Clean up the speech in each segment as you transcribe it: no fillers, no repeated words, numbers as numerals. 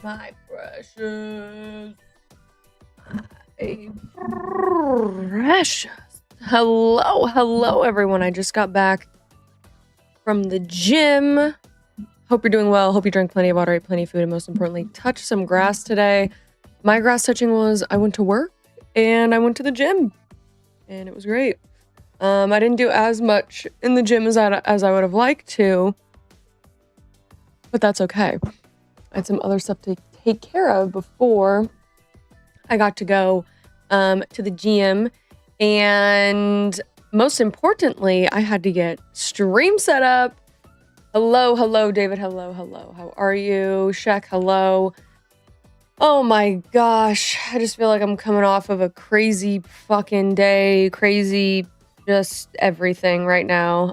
My precious. My precious. Hello, everyone. I just got back from the gym. Hope you're doing well. Hope you drank plenty of water, ate plenty of food, and most importantly, touched some grass today. My grass touching was I went to work and I went to the gym, and it was great. I didn't do as much in the gym as I would have liked to, but that's okay. I had some other stuff to take care of before I got to go to the gym, and most importantly, I had to get stream set up. Hello, David. Hello. How are you? Shaq, hello. Oh my gosh, I just feel like I'm coming off of a crazy fucking day, crazy just everything right now.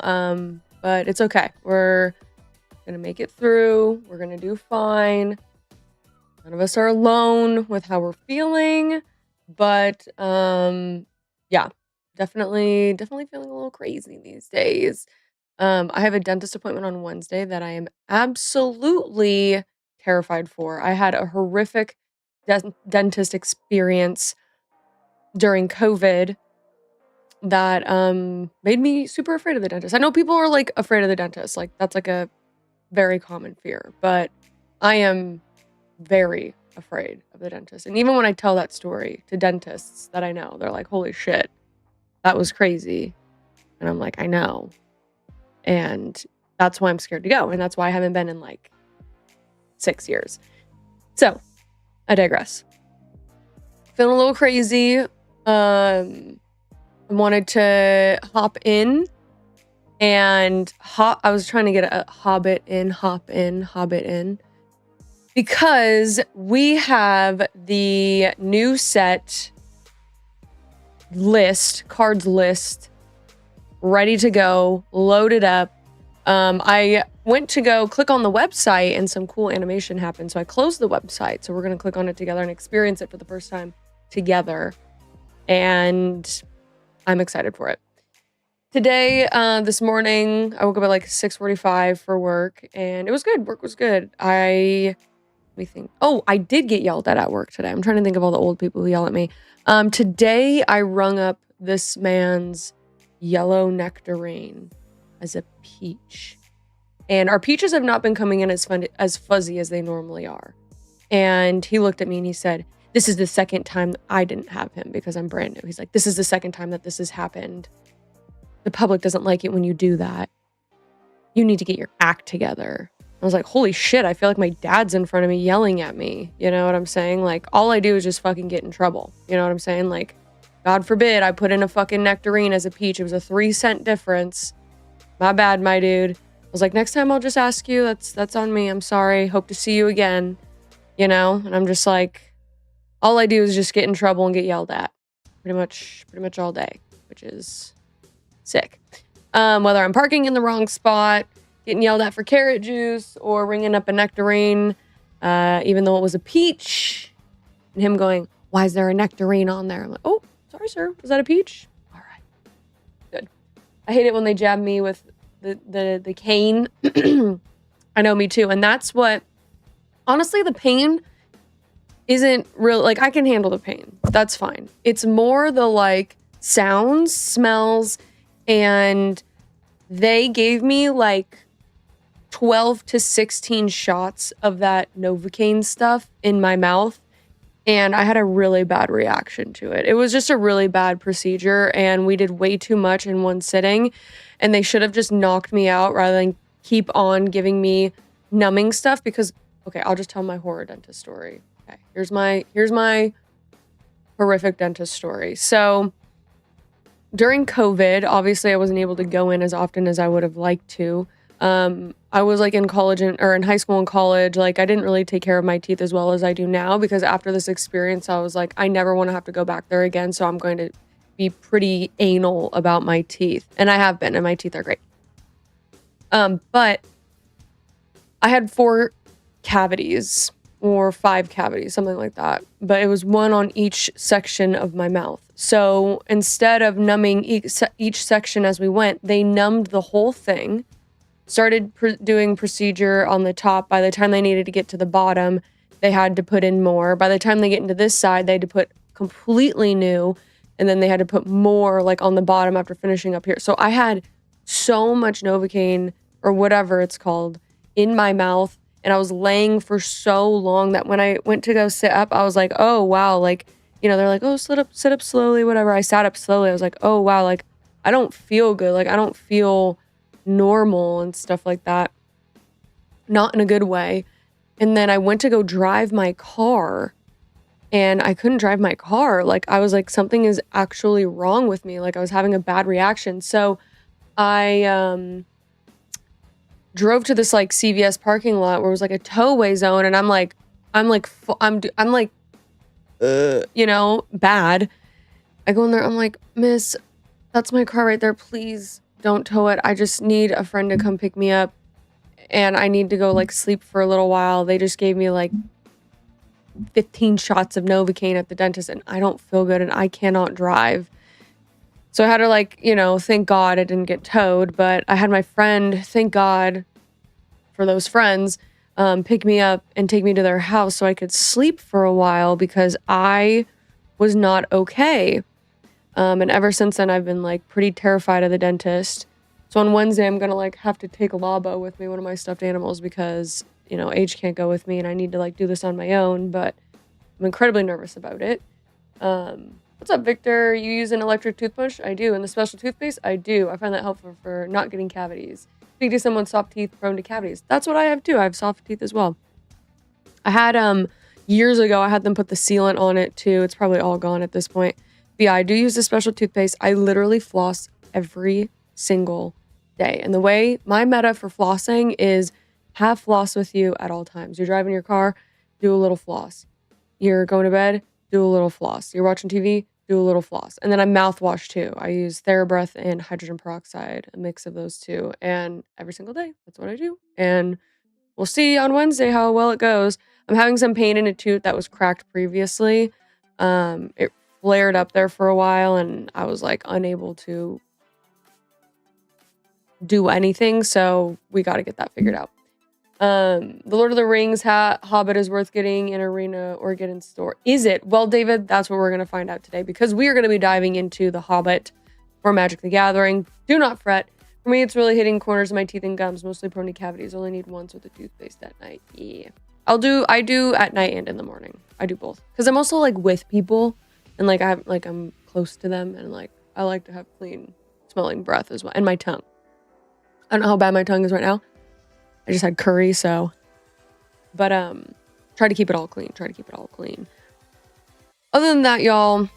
But it's okay. We're gonna make it through. We're gonna do fine. None of us are alone with how we're feeling, but yeah, definitely feeling a little crazy these days. I have a dentist appointment on Wednesday that I am absolutely terrified for. I had a horrific dentist experience during COVID, that made me super afraid of the dentist. I know people are like afraid of the dentist. Like that's like a very common fear, but I am very afraid of the dentist. And even when I tell that story to dentists that I know, they're like, holy shit, that was crazy. And I'm like, I know. And that's why I'm scared to go. And that's why I haven't been in like 6 years. So I digress. Feeling a little crazy. Wanted to hop in and I was trying to get a hop in because we have the new set cards list ready to go, loaded up. I went to go click on the website and some cool animation happened. So I closed the website. So we're going to click on it together and experience it for the first time together. And I'm excited for it. Today, this morning, I woke up at like 6:45 for work and it was good. Work was good. Let me think. Oh, I did get yelled at work today. I'm trying to think of all the old people who yell at me. Today I rung up this man's yellow nectarine as a peach. And our peaches have not been coming in as fuzzy as they normally are. And he looked at me and he said, this is the second time I didn't have him because I'm brand new. He's like, this is the second time that this has happened. The public doesn't like it when you do that. You need to get your act together. I was like, holy shit, I feel like my dad's in front of me yelling at me. You know what I'm saying? Like, all I do is just fucking get in trouble. You know what I'm saying? Like, God forbid I put in a fucking nectarine as a peach. It was a 3-cent difference. My bad, my dude. I was like, next time I'll just ask you. That's on me. I'm sorry. Hope to see you again. You know? And I'm just like, all I do is just get in trouble and get yelled at. Pretty much all day, which is sick. Whether I'm parking in the wrong spot, getting yelled at for carrot juice, or ringing up a nectarine, even though it was a peach, and him going, why is there a nectarine on there? I'm like, oh, sorry, sir. Was that a peach? All right. Good. I hate it when they jab me with the cane. I know, me too. And that's what, honestly, the pain isn't real. Like, I can handle the pain. That's fine. It's more the like sounds, smells, and they gave me like 12 to 16 shots of that Novocaine stuff in my mouth. And I had a really bad reaction to it. It was just a really bad procedure. And we did way too much in one sitting. And they should have just knocked me out rather than keep on giving me numbing stuff. Because, okay, I'll just tell my horror dentist story. Okay, here's my horrific dentist story. So during COVID, obviously I wasn't able to go in as often as I would have liked to. I was like in college or in high school and college, like I didn't really take care of my teeth as well as I do now, because after this experience, I was like, I never want to have to go back there again. So I'm going to be pretty anal about my teeth. And I have been, and my teeth are great. But I had 4 cavities or 5 cavities, something like that. But it was one on each section of my mouth. So instead of numbing each section as we went, they numbed the whole thing, started doing procedure on the top. By the time they needed to get to the bottom, they had to put in more. By the time they get into this side, they had to put completely new. And then they had to put more like on the bottom after finishing up here. So I had so much Novocaine or whatever it's called in my mouth. And I was laying for so long that when I went to go sit up, I was like, oh, wow. Like, you know, they're like, oh, sit up slowly, whatever. I sat up slowly. I was like, oh, wow. Like, I don't feel good. Like, I don't feel normal and stuff like that. Not in a good way. And then I went to go drive my car and I couldn't drive my car. Like, I was like, something is actually wrong with me. Like, I was having a bad reaction. So I drove to this like CVS parking lot where it was like a towaway zone, and I'm like, you know, bad. I go in there, I'm like, miss, that's my car right there. Please don't tow it. I just need a friend to come pick me up and I need to go like sleep for a little while. They just gave me like 15 shots of Novocaine at the dentist and I don't feel good and I cannot drive. So I had to like, you know, thank God I didn't get towed, but I had my friend, thank God for those friends, pick me up and take me to their house so I could sleep for a while because I was not okay. And ever since then, I've been like pretty terrified of the dentist. So on Wednesday, I'm gonna like have to take Labo with me, one of my stuffed animals, because you know H can't go with me, and I need to like do this on my own. But I'm incredibly nervous about it. What's up, Victor? You use an electric toothbrush? I do. And the special toothpaste? I do. I find that helpful for not getting cavities. Speak to someone soft teeth prone to cavities. That's what I have too. I have soft teeth as well. I had years ago, I had them put the sealant on it too. It's probably all gone at this point. But yeah, I do use the special toothpaste. I literally floss every single day. And the way my meta for flossing is have floss with you at all times. You're driving your car, do a little floss. You're going to bed, do a little floss. You're watching TV, do a little floss. And then I mouthwash too. I use TheraBreath and hydrogen peroxide, a mix of those two. And every single day, that's what I do. And we'll see on Wednesday how well it goes. I'm having some pain in a tooth that was cracked previously. It flared up there for a while and I was like unable to do anything. So we got to get that figured out. The Lord of the Rings Hobbit is worth getting in arena or get in store. Is it? Well, David, that's what we're going to find out today because we are going to be diving into the Hobbit for Magic the Gathering. Do not fret. For me, it's really hitting corners of my teeth and gums, mostly prone to cavities. Only need once with the toothpaste at night. Yeah. I do at night and in the morning. I do both. Because I'm also like with people and like I'm close to them and like I like to have clean smelling breath as well. And my tongue. I don't know how bad my tongue is right now. I just had curry, so. But try to keep it all clean. Other than that, y'all,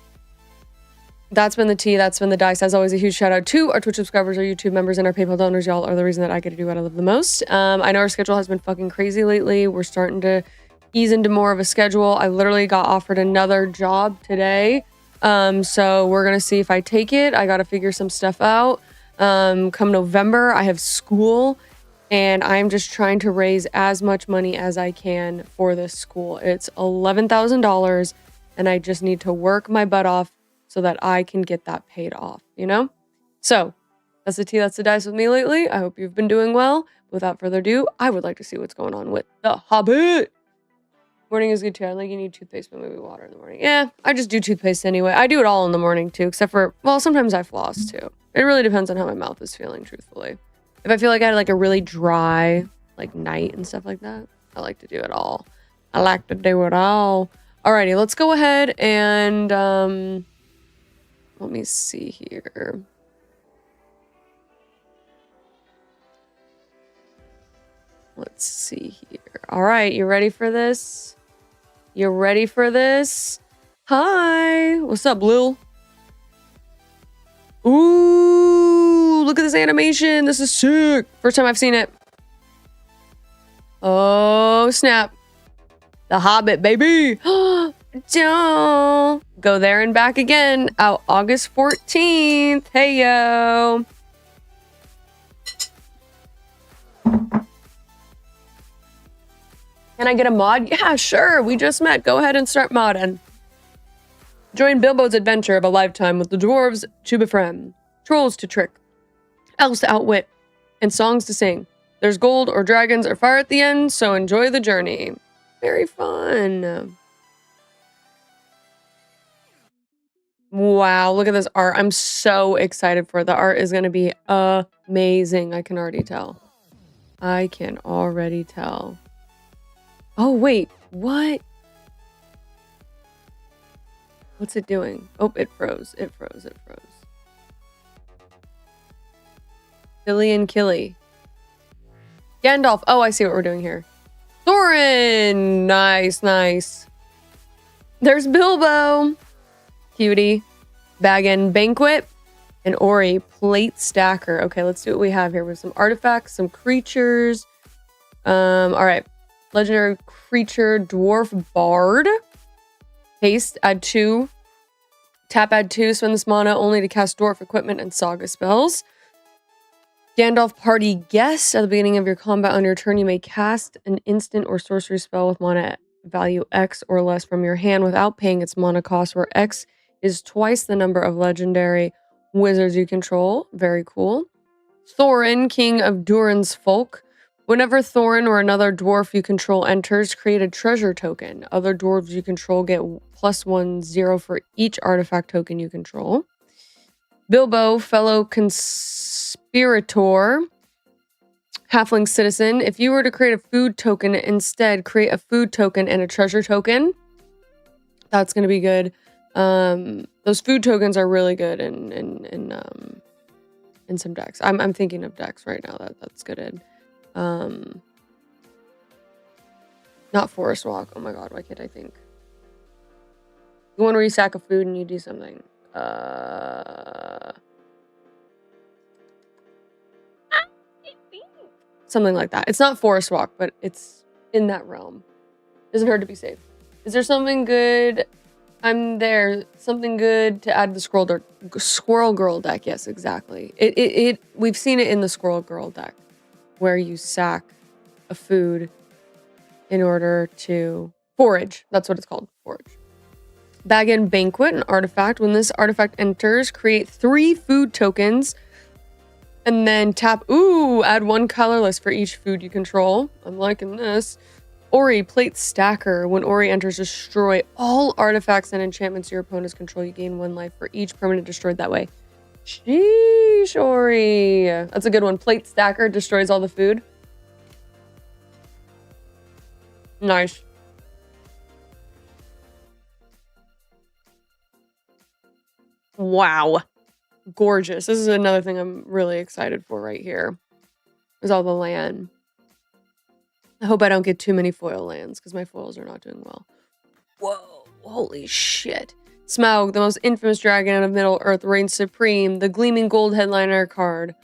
that's been the tea. That's been the dice. As always, a huge shout out to our Twitch subscribers, our YouTube members, and our PayPal donors. Y'all are the reason that I get to do what I love the most. I know our schedule has been fucking crazy lately. We're starting to ease into more of a schedule. I literally got offered another job today. So we're going to see if I take it. I got to figure some stuff out. Come November, I have school. And I'm just trying to raise as much money as I can for this school. It's $11,000 and I just need to work my butt off so that I can get that paid off, you know? So that's the tea, that's the dice with me lately. I hope you've been doing well. Without further ado, I would like to see what's going on with the Hobbit. Morning is good too. I like you need toothpaste, but maybe water in the morning. Yeah, I just do toothpaste anyway. I do it all in the morning too, except for, well, sometimes I floss too. It really depends on how my mouth is feeling, truthfully. If I feel like I had like a really dry like night and stuff like that, I like to do it all. I like to do it all. Alrighty, let's go ahead and let me see here. Let's see here. All right, you ready for this? You ready for this? Hi, what's up, Lil? Ooh, look at this animation. This is sick. First time I've seen it. Oh, snap. The Hobbit, baby. Don't go there and back again. Out August 14th. Hey, yo. Can I get a mod? Yeah, sure. We just met. Go ahead and start modding. Join Bilbo's adventure of a lifetime with the dwarves to befriend, trolls to trick, elves to outwit, and songs to sing. There's gold or dragons or fire at the end, so enjoy the journey. Very fun. Wow, look at this art. I'm so excited for it. The art is going to be amazing. I can already tell. I can already tell. Oh, wait. What? What's it doing? Oh, it froze. It froze. It froze. Billy and Killy. Gandalf. Oh, I see what we're doing here. Thorin. Nice, nice. There's Bilbo. Cutie. Bag and Banquet. And Ori. Plate Stacker. Okay, let's see what we have here. We have some artifacts, some creatures. All right. Legendary creature. Dwarf Bard. Haste, add 2. Tap, add 2. Spend this mana only to cast dwarf equipment and saga spells. Gandalf Party Guest. At the beginning of your combat on your turn, you may cast an instant or sorcery spell with mana value X or less from your hand without paying its mana cost, where X is twice the number of legendary wizards you control. Very cool. Thorin, King of Durin's Folk. Whenever Thorin or another dwarf you control enters, create a treasure token. Other dwarves you control get +1/0 for each artifact token you control. Bilbo, fellow conspirator. Halfling citizen. If you were to create a food token, instead create a food token and a treasure token. That's going to be good. Those food tokens are really good in some decks. I'm thinking of decks right now that's good in. Not Forest Walk. Oh my god, why can't I think? The one where you sack a food and you do something. Something like that. It's not Forest Walk, but it's in that realm. Doesn't hurt to be safe. Is there something good? I'm there. Something good to add to the Squirrel Girl deck. Yes, exactly. We've seen it in the Squirrel Girl deck, where you sack a food in order to forage. That's what it's called, forage. Bag and Banquet, an artifact. When this artifact enters, create 3 food tokens. And then tap, add 1 colorless for each food you control. I'm liking this. Ori, Plate Stacker. When Ori enters, destroy all artifacts and enchantments your opponents control. You gain 1 life for each permanent destroyed that way. Sheesh, Ori. That's a good one. Plate Stacker destroys all the food. Nice. Wow. Gorgeous. This is another thing I'm really excited for right here. Is all the land. I hope I don't get too many foil lands because my foils are not doing well. Whoa, holy shit. Smaug, the most infamous dragon of Middle-earth, reigns supreme. The gleaming gold headliner card.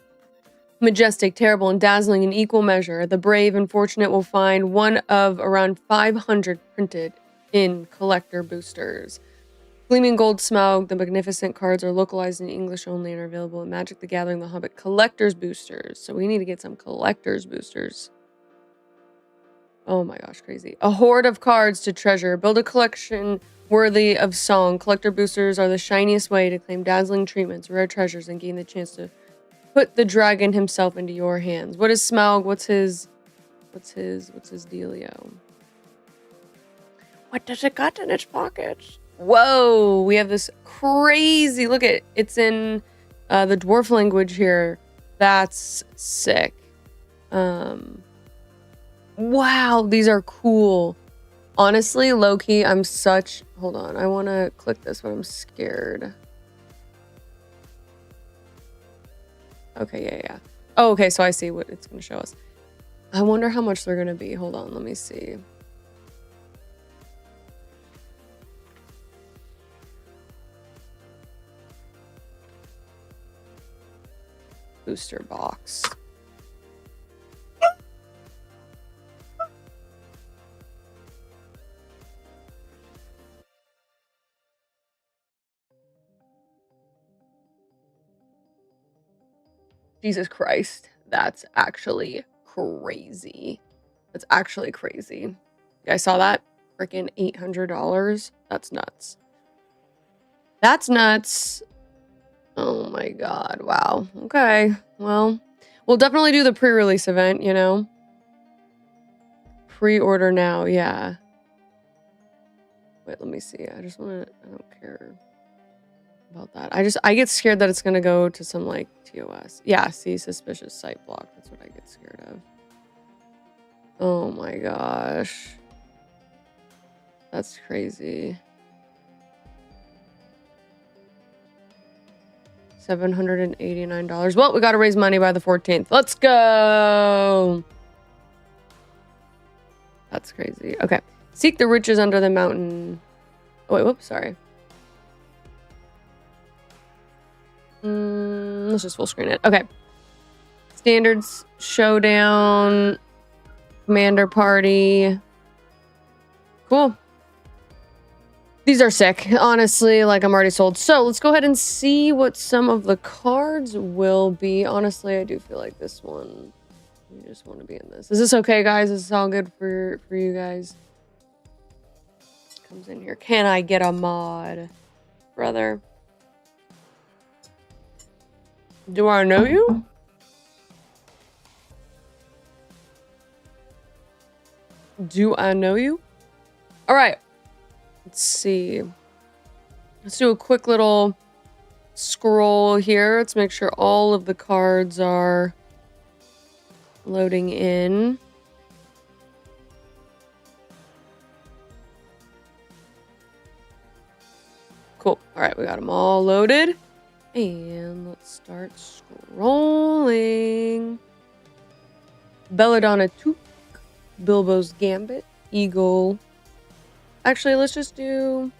Majestic, terrible, and dazzling in equal measure. The brave and fortunate will find one of around 500 printed in collector boosters. Gleaming Gold Smaug, the magnificent cards are localized in English only and are available in Magic the Gathering, the Hobbit collector's boosters. So we need to get some collector's boosters. Oh my gosh, crazy. A hoard of cards to treasure. Build a collection worthy of song. Collector boosters are the shiniest way to claim dazzling treatments, rare treasures, and gain the chance to put the dragon himself into your hands. What is Smaug? What's his dealio? What does it got in its pockets? Whoa, we have this crazy, look at, it's in the dwarf language here. That's sick. Wow, these are cool. Honestly, low-key, I'm such, hold on, I want to click this, but I'm scared. Okay, yeah. Oh, okay, so I see what it's going to show us. I wonder how much they're going to be. Hold on, let me see. Booster box. Jesus Christ, that's actually crazy. That's actually crazy. You guys saw that? Freaking $800. That's nuts. That's nuts. Oh my god, wow. Okay, well, we'll definitely do the pre-release event, you know? Pre-order now, yeah. Wait, let me see. I don't care about that. I get scared that it's gonna go to some, like, TOS. Yeah, see, suspicious site block. That's what I get scared of. Oh my gosh. That's crazy. $789. Well, we got to raise money by the 14th. Let's go. That's crazy. Okay. Seek the riches under the mountain. Oh, wait, whoops, sorry. Let's just full screen it. Okay. Standards, showdown, commander party. Cool. These are sick. Honestly, like, I'm already sold. So let's go ahead and see what some of the cards will be. Honestly, I do feel like this one, you just want to be in this. Is this okay, guys? Is this all good for you guys? Comes in here. Can I get a mod, brother? Do I know you? Do I know you? All right. Let's see. Let's do a quick little scroll here. Let's make sure all of the cards are loading in. Cool. All right, we got them all loaded. And let's start scrolling. Belladonna Took, Bilbo's Gambit, Eagle. Actually, let's just do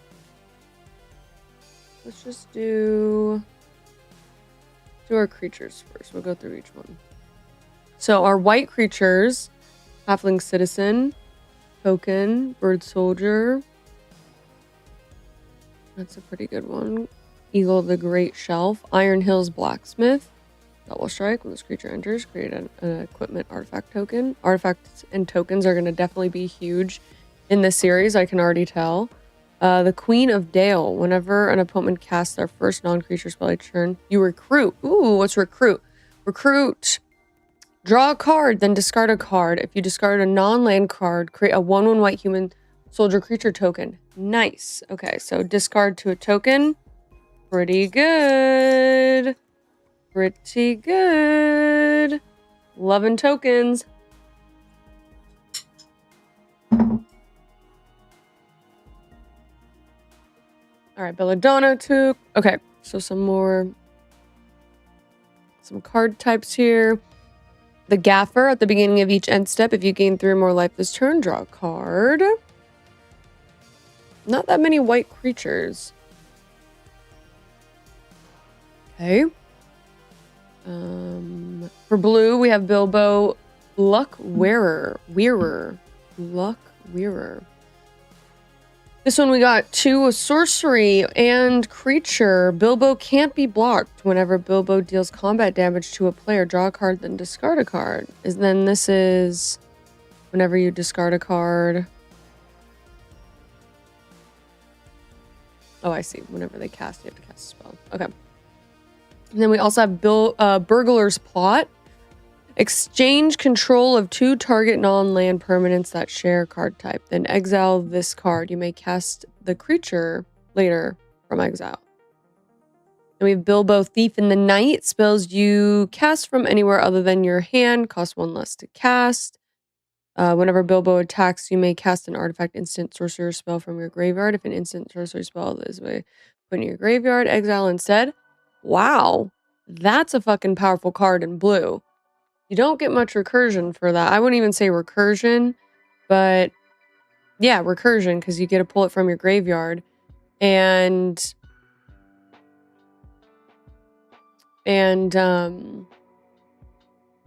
our creatures first. We'll go through each one. So our white creatures, Halfling Citizen, Token, Bird Soldier. That's a pretty good one. Eagle of the Great Shelf, Iron Hills Blacksmith, Double Strike. When this creature enters, create an equipment artifact token. Artifacts and tokens are going to definitely be huge in this series, I can already tell. The Queen of Dale. Whenever an opponent casts their first non-creature spell each turn, you recruit. Ooh, what's recruit? Recruit. Draw a card, then discard a card. If you discard a non-land card, create a 1/1 white human soldier creature token. Nice. Okay, so discard to a token. Pretty good. Pretty good. Loving tokens. All right, Belladonna took. Okay, so some card types here. The Gaffer. At the beginning of each end step, if you gain 3 or more life this turn, draw a card. Not that many white creatures. Okay. For blue, we have Bilbo Luck Wearer. Luck Wearer. This one we got 2, a sorcery and creature. Bilbo can't be blocked. Whenever Bilbo deals combat damage to a player, draw a card, then discard a card. Then this is whenever you discard a card. Oh, I see. Whenever they cast, you have to cast a spell. Okay. And then we also have Burglar's Plot. Exchange control of 2 target non-land permanents that share card type. Then exile this card. You may cast the creature later from exile. And we have Bilbo Thief in the Night. Spells you cast from anywhere other than your hand. Cost 1 less to cast. Whenever Bilbo attacks, you may cast an artifact instant sorcerer spell from your graveyard. If an instant sorcery spell is put in your graveyard, exile instead. Wow. That's a fucking powerful card in blue. You don't get much recursion for that. I wouldn't even say recursion, but yeah, recursion, because you get to pull it from your graveyard. And yeah,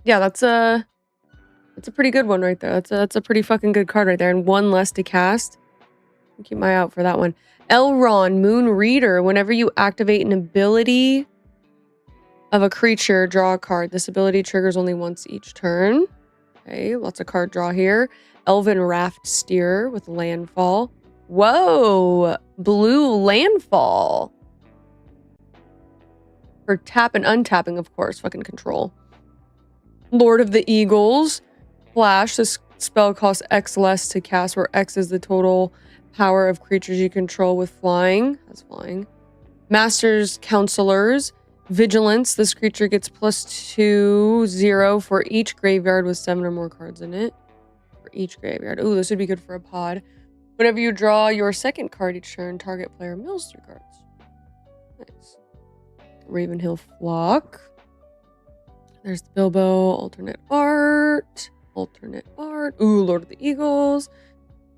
that's a pretty good one right there. That's a pretty fucking good card right there. And 1 less to cast. Keep my eye out for that one. Elrond, Moon Reader. Whenever you activate an ability of a creature, draw a card. This ability triggers only once each turn. Okay, lots of card draw here. Elven Raft Steer with Landfall. Whoa! Blue Landfall. For tap and untapping, of course. Fucking control. Lord of the Eagles. Flash. This spell costs X less to cast, where X is the total power of creatures you control with flying. That's flying. Master's Counselors. Vigilance. This creature gets +2/0 for each graveyard with 7 or more cards in it. For each graveyard. Ooh, this would be good for a pod. Whenever you draw your second card each turn, target player mills 3 cards. Nice. Ravenhill Flock. There's the Bilbo alternate art. Ooh, Lord of the Eagles.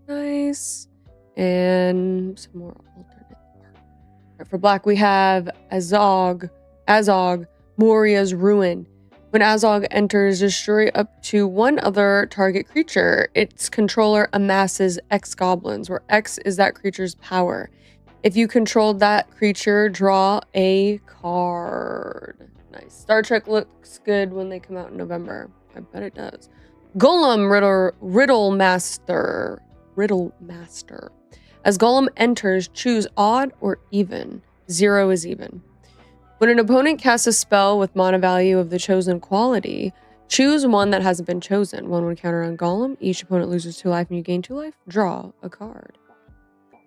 Nice. And some more alternate art. Right, for black, we have Azog, Moria's Ruin. When Azog enters, destroy up to 1 other target creature. Its controller amasses X goblins, where X is that creature's power. If you controlled that creature, draw a card. Nice. Star Trek looks good when they come out in November. I bet it does. Golem Riddle Master. As Golem enters, choose odd or even. 0 is even. When an opponent casts a spell with mana value of the chosen quality, choose one that hasn't been chosen. 1/1 counter on Golem. Each opponent loses 2 life and you gain 2 life. Draw a card.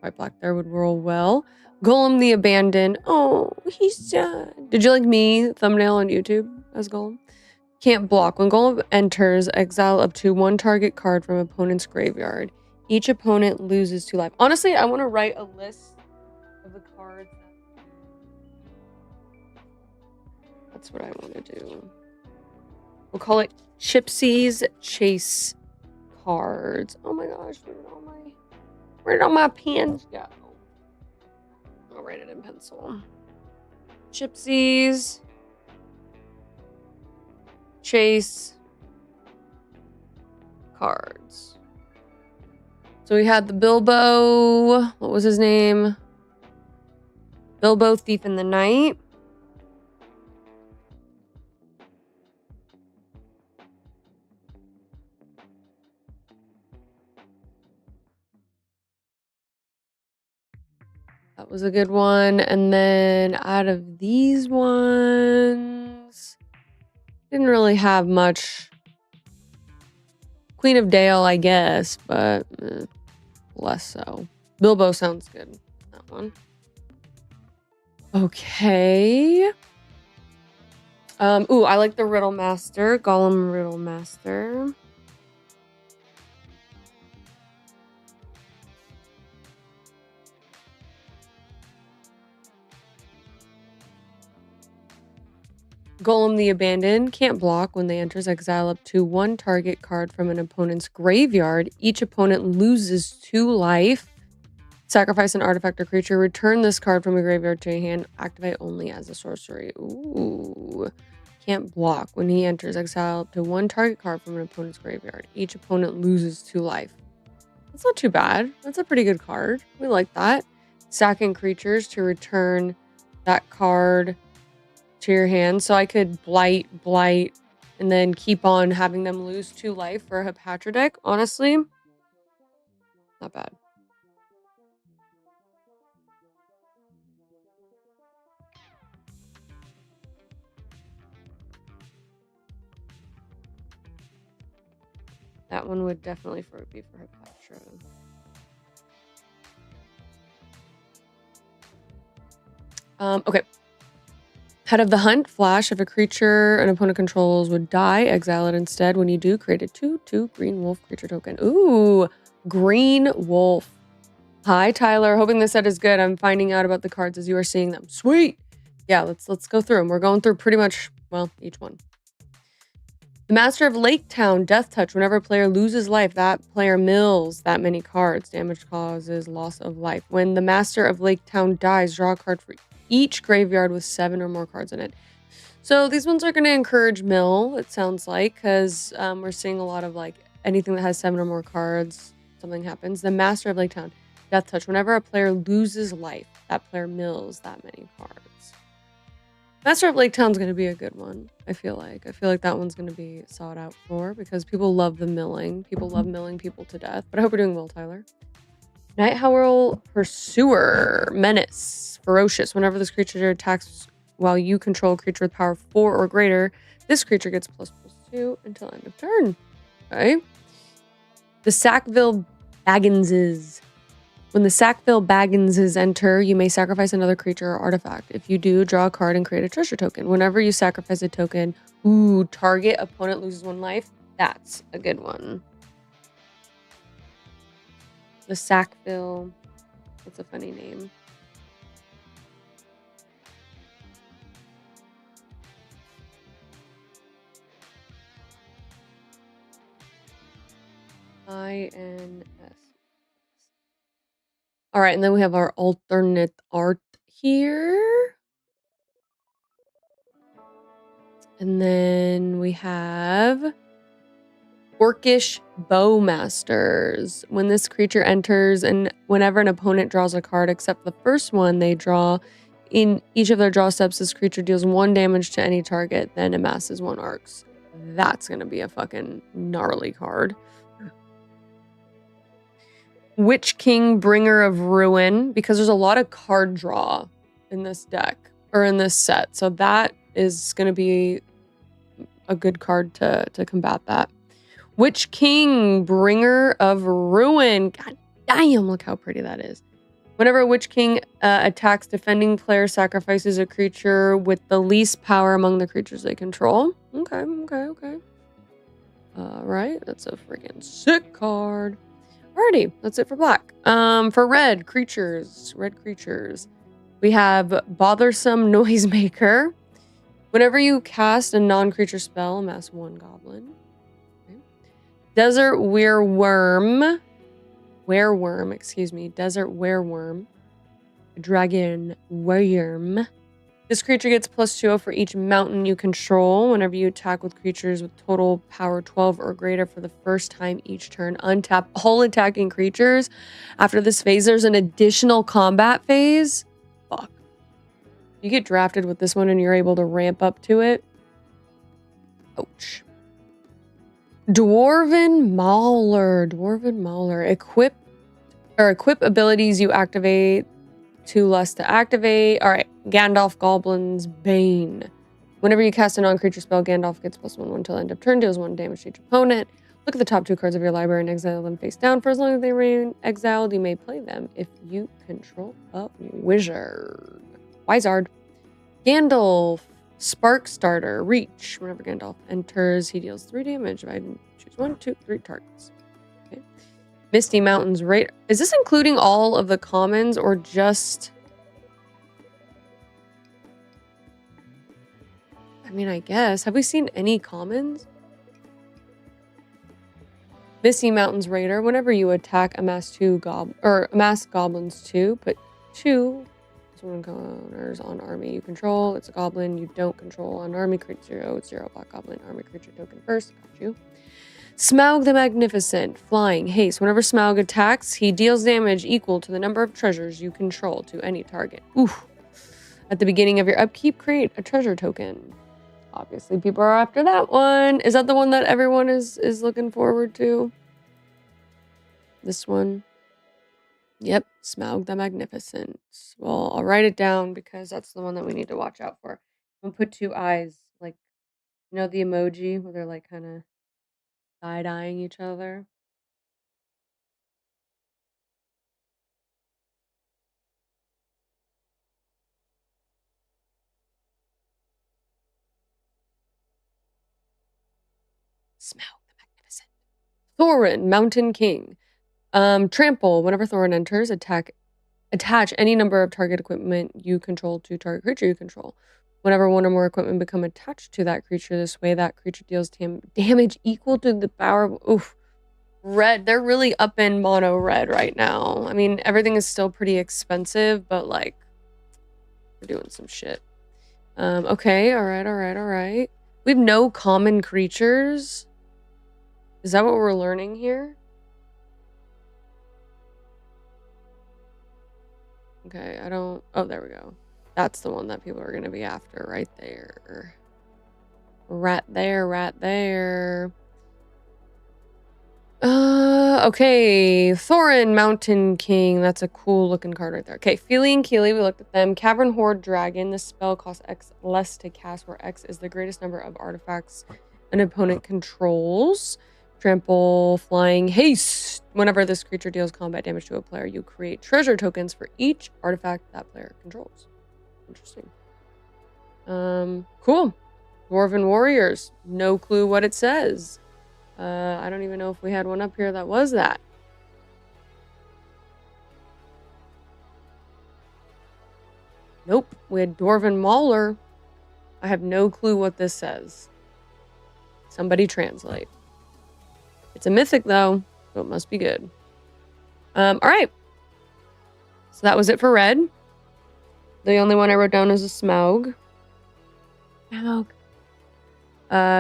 White black there would roll well. Golem the Abandoned. Oh, he's sad. Did you like me thumbnail on YouTube as Golem? Can't block. When Golem enters, exile up to 1 target card from opponent's graveyard. Each opponent loses 2 life. Honestly, I want to write a list of the cards. That's what I want to do. We'll call it Chipsy's Chase cards. Oh my gosh, where did all my pens go? I'll write it in pencil. Chipsy's Chase cards. So we had the Bilbo. What was his name? Bilbo Thief in the Night. That was a good one. And then out of these ones, didn't really have much. Queen of Dale, I guess, but less so. Bilbo sounds good. That one. Okay. Ooh, I like the Riddle Master. Gollum Riddle Master. Golem the Abandoned. Can't block. When they enters, exile up to 1 target card from an opponent's graveyard. Each opponent loses 2 life. Sacrifice an artifact or creature. Return this card from a graveyard to your hand. Activate only as a sorcery. Ooh. Can't block. When he enters, exile up to 1 target card from an opponent's graveyard. Each opponent loses 2 life. That's not too bad. That's a pretty good card. We like that. Sacking creatures to return that card to your hand. So I could blight, and then keep on having them lose 2 life for a Hepatra deck. Honestly, not bad. That one would definitely be for Hepatra. Okay. Head of the Hunt, flash. If a creature an opponent controls would die, exile it instead. When you do, create a 2/2 green wolf creature token. Ooh, green wolf. Hi, Tyler. Hoping this set is good. I'm finding out about the cards as you are seeing them. Sweet. Yeah, let's go through them. We're going through pretty much, well, each one. The Master of Lake Town, Death Touch. Whenever a player loses life, that player mills that many cards. Damage causes loss of life. When the Master of Lake Town dies, draw a card for each graveyard with 7 or more cards in it. So these ones are going to encourage mill, it sounds like, because we're seeing a lot of like anything that has 7 or more cards, something happens. The Master of Lake Town, Death Touch. Whenever a player loses life, that player mills that many cards. Master of Lake Town's going to be a good one, I feel like. I feel like that one's going to be sought out for because people love the milling. People love milling people to death. But I hope you're doing well, Tyler. Night Howl Pursuer. Menace. Ferocious. Whenever this creature attacks while you control a creature with power 4 or greater, this creature gets ++2 until end of turn. Okay. The Sackville Bagginses. When the Sackville Bagginses enter, you may sacrifice another creature or artifact. If you do, draw a card and create a treasure token. Whenever you sacrifice a token, target opponent loses 1 life. That's a good one. The Sackville. That's a funny name. INS. All right, and then we have our alternate art here. And then we have Orcish Bowmasters. When this creature enters and whenever an opponent draws a card except the first one they draw, in each of their draw steps, this creature deals 1 damage to any target, then amasses 1 arcs. That's going to be a fucking gnarly card. Witch King, Bringer of Ruin, because there's a lot of card draw in this deck, or in this set. So that is going to be a good card to combat that. Witch King, Bringer of Ruin. God damn, look how pretty that is. Whenever a Witch King attacks, defending player sacrifices a creature with the least power among the creatures they control. Okay. Alright, that's a freaking sick card. Alrighty, that's it for black. For red creatures, we have Bothersome Noisemaker. Whenever you cast a non-creature spell, amass 1 goblin. Okay. Desert Wereworm. Desert Wereworm. Dragon Worm. This creature gets +2 for each mountain you control. Whenever you attack with creatures with total power 12 or greater for the first time each turn, untap all attacking creatures. After this phase, there's an additional combat phase. Fuck. You get drafted with this one and you're able to ramp up to it. Ouch. Dwarven Mauler. Equip abilities you activate. 2 less to activate. All right, Gandalf Goblin's Bane. Whenever you cast a non-creature spell, Gandalf gets +1/+1 until end of turn, deals 1 damage to each opponent. Look at the top 2 cards of your library and exile them face down. For as long as they remain exiled, you may play them if you control a wizard. Wizard. Gandalf Sparkstarter. Reach. Whenever Gandalf enters, he deals 3 damage. If I choose 1, 2, 3 targets. Okay. Misty Mountains Raider. Is this including all of the commons or just... I mean, I guess. Have we seen any commons? Misty Mountains Raider. Whenever you attack, amass goblins 2. Put 2 encounters on army you control. It's a goblin you don't control on army. Create 0, 0 black goblin. Army creature token first. Got you. Smaug the Magnificent. Flying haste. Whenever Smaug attacks, he deals damage equal to the number of treasures you control to any target. Oof. At the beginning of your upkeep, create a treasure token. Obviously, people are after that one. Is that the one that everyone is looking forward to? This one? Yep, Smaug the Magnificent. Well, I'll write it down because that's the one that we need to watch out for. I'm gonna put 2 eyes, like, you know the emoji where they're like kind of side-eyeing each other? Smaug the Magnificent. Thorin, Mountain King. Trample. Whenever Thorin enters, attach any number of target equipment you control to target creature you control. Whenever 1 or more equipment become attached to that creature this way, that creature deals damage equal to the power of... Oof. Red. They're really up in mono red right now. I mean, everything is still pretty expensive, but like, we're doing some shit. Okay. All right. We have no common creatures. Is that what we're learning here? Okay, I don't... Oh, there we go. That's the one that people are going to be after right there. Right there. Okay. Thorin, Mountain King. That's a cool looking card right there. Okay, Feely and Keely, we looked at them. Cavern Horde Dragon. This spell costs X less to cast, where X is the greatest number of artifacts an opponent controls. Trample, Flying, Haste. Whenever this creature deals combat damage to a player, you create treasure tokens for each artifact that player controls. Interesting. Cool. Dwarven Warriors. No clue what it says. I don't even know if we had one up here that was that. Nope. We had Dwarven Mauler. I have no clue what this says. Somebody translate. It's a mythic, though, so it must be good. All right. So that was it for red. The only one I wrote down is a Smaug.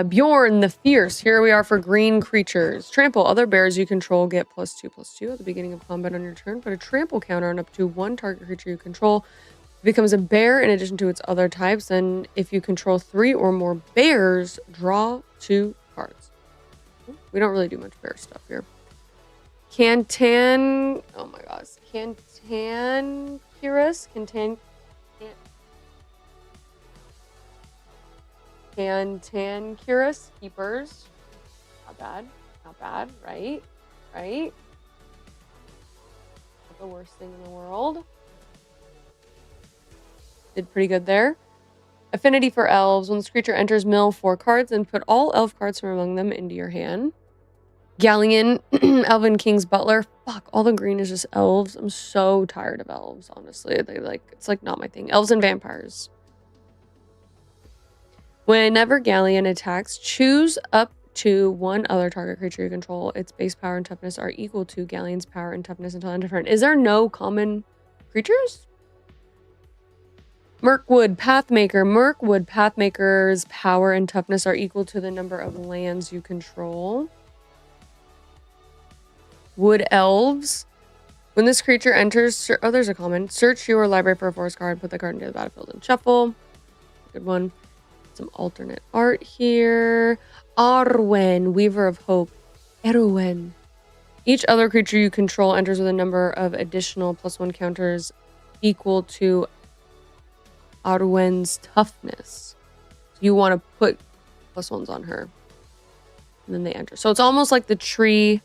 Bjorn the Fierce. Here we are for green creatures. Trample. Other bears you control get +2/+2 at the beginning of combat on your turn. Put a trample counter on up to 1 target creature you control. It becomes a bear in addition to its other types. And if you control 3 or more bears, draw 2 cards. We don't really do much bear stuff here. Cantankerous. Cantankerous Keepers. Not bad, right? the worst thing in the world. Did pretty good there. Affinity for elves. When this creature enters, mill 4 cards and put all elf cards from among them into your hand. Galleon, Elven King's Butler. Fuck, all the green is just elves. I'm so tired of elves, honestly. It's like not my thing. Elves and vampires. Whenever Galleon attacks, choose up to 1 other target creature you control. Its base power and toughness are equal to Galleon's power and toughness until end of turn. Is there no common creatures? Mirkwood Pathmaker. Mirkwood Pathmaker's power and toughness are equal to the number of lands you control. Wood Elves. When this creature enters... Oh, there's a common. Search your library for a forest card. Put the card into the battlefield and shuffle. Good one. Some alternate art here. Arwen, Weaver of Hope. Erwen. Each other creature you control enters with a number of additional +1 counters equal to Arwen's toughness. So you want to put +1s on her. And then they enter. So it's almost like the tree,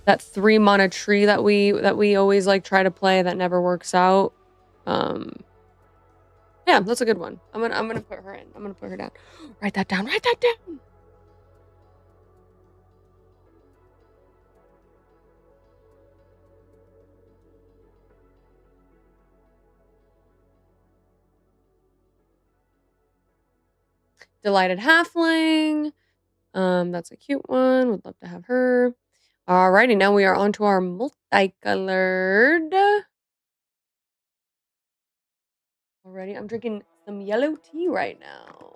that 3 mana tree that we always like try to play that never works out. Yeah, that's a good one. I'm gonna put her in. I'm gonna put her down. Write that down. Write that down. Delighted Halfling. That's a cute one. Would love to have her. Alrighty, now we are on to our multicolored. Already, I'm drinking some yellow tea right now.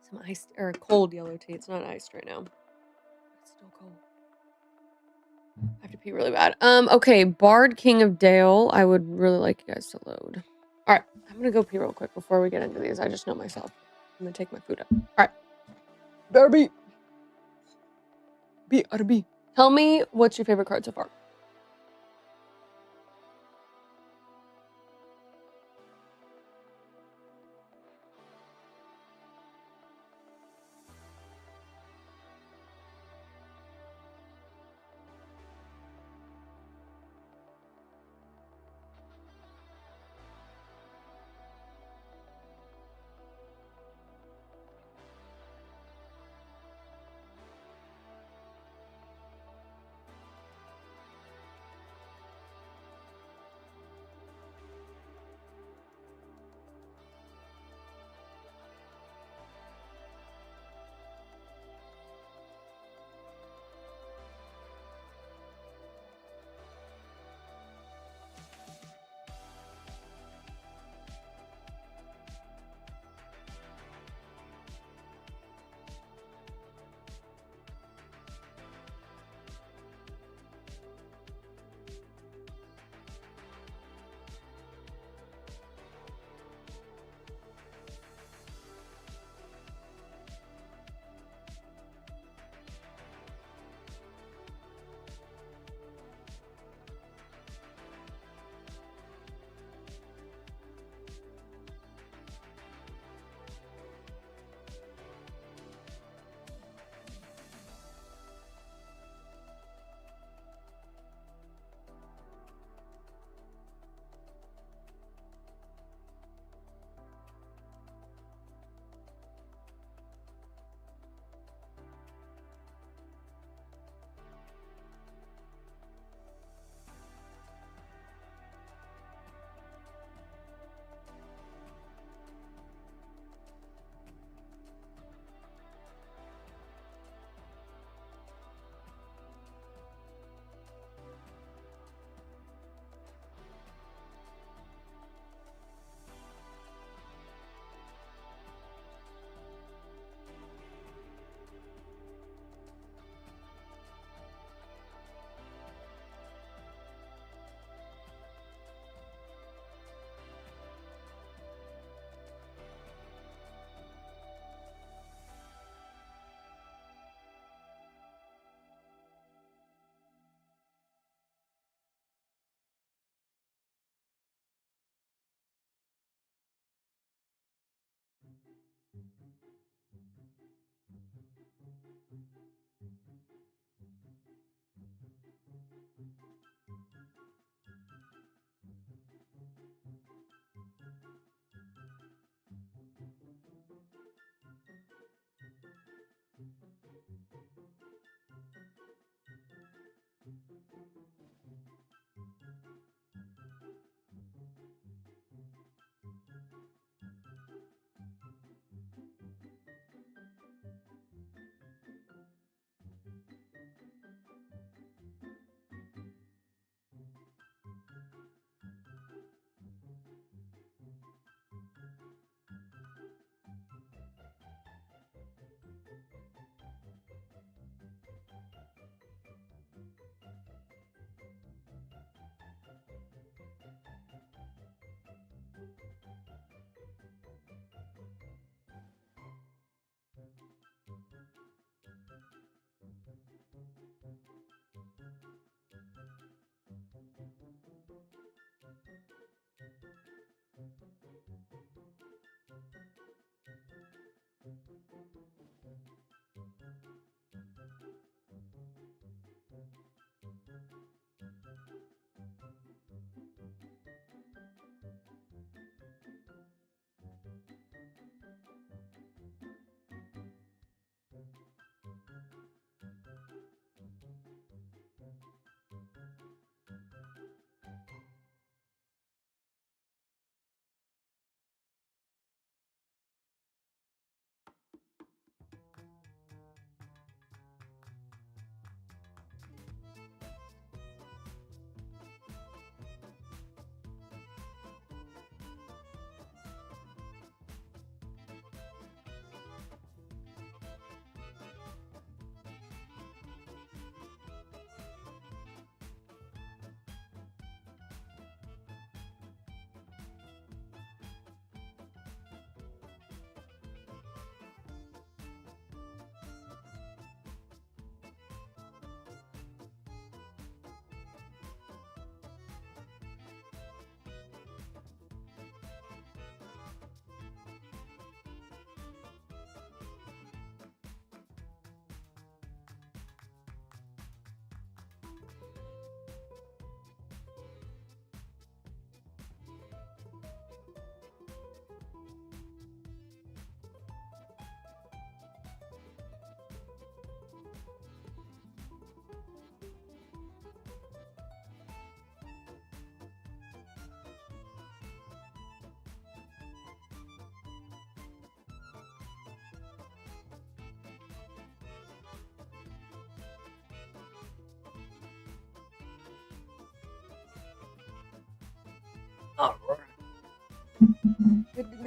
Some iced or cold yellow tea. It's not iced right now. It's still cold. I have to pee really bad. Okay, Bard King of Dale. I would really like you guys to load. All right, I'm gonna go pee real quick before we get into these. I just know myself. I'm gonna take my food up. All right, BRB. Tell me what's your favorite card so far.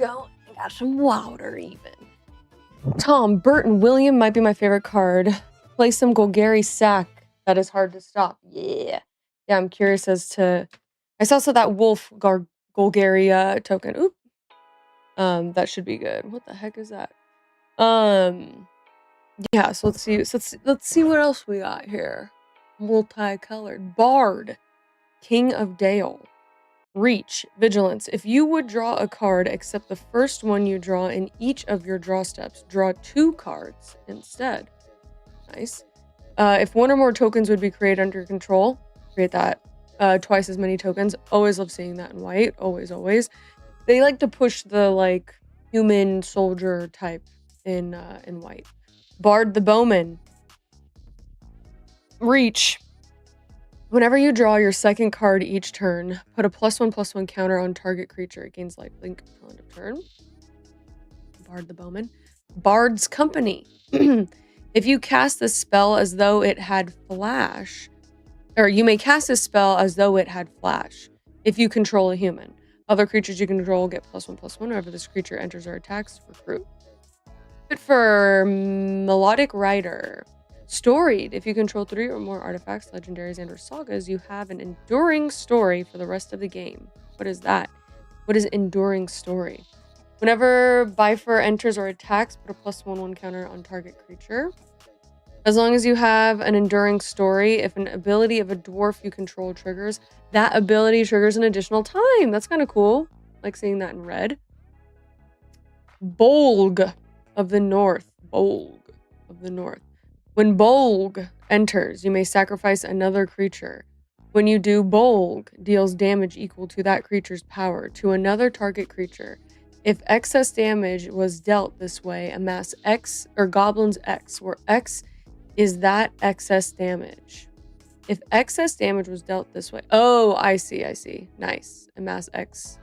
go. I got some water even. Tom, Burton, William might be my favorite card. Play some Golgari sack. That is hard to stop. Yeah. Yeah, I'm curious as to... I saw that wolf Golgari token. Oop. That should be good. What the heck is that? Yeah, so let's see what else we got here. Multicolored. Bard. King of Dale. Reach. Vigilance. If you would draw a card except the first one you draw in each of your draw steps, draw 2 cards instead. Nice. If one or more tokens would be created under your control, create that. Twice as many tokens. Always love seeing that in white. Always, always. They like to push the, like, human soldier type in white. Bard the Bowman. Reach. Whenever you draw your second card each turn, put a +1/+1 counter on target creature. It gains lifelink until end of turn. Bard the Bowman. Bard's Company. If you cast this spell as though it had flash, or you may cast this spell as though it had flash, if you control a human. Other creatures you control get +1/+1 whenever this creature enters or attacks. Recruit. Good for Melodic Rider. Storied. If you control 3 or more artifacts, legendaries, and or sagas, you have an enduring story for the rest of the game. What is that? What is enduring story? Whenever Bifur enters or attacks, put a +1/1 counter on target creature. As long as you have an enduring story, if an ability of a dwarf you control triggers, that ability triggers an additional time. That's kind of cool. Like seeing that in red. Bolg of the North. Bolg of the North. When Bolg enters, you may sacrifice another creature. When you do, Bolg deals damage equal to that creature's power to another target creature. If excess damage was dealt this way, amass X or Goblin's X, where X is that excess damage. If excess damage was dealt this way. Oh, I see. Nice. Amass X,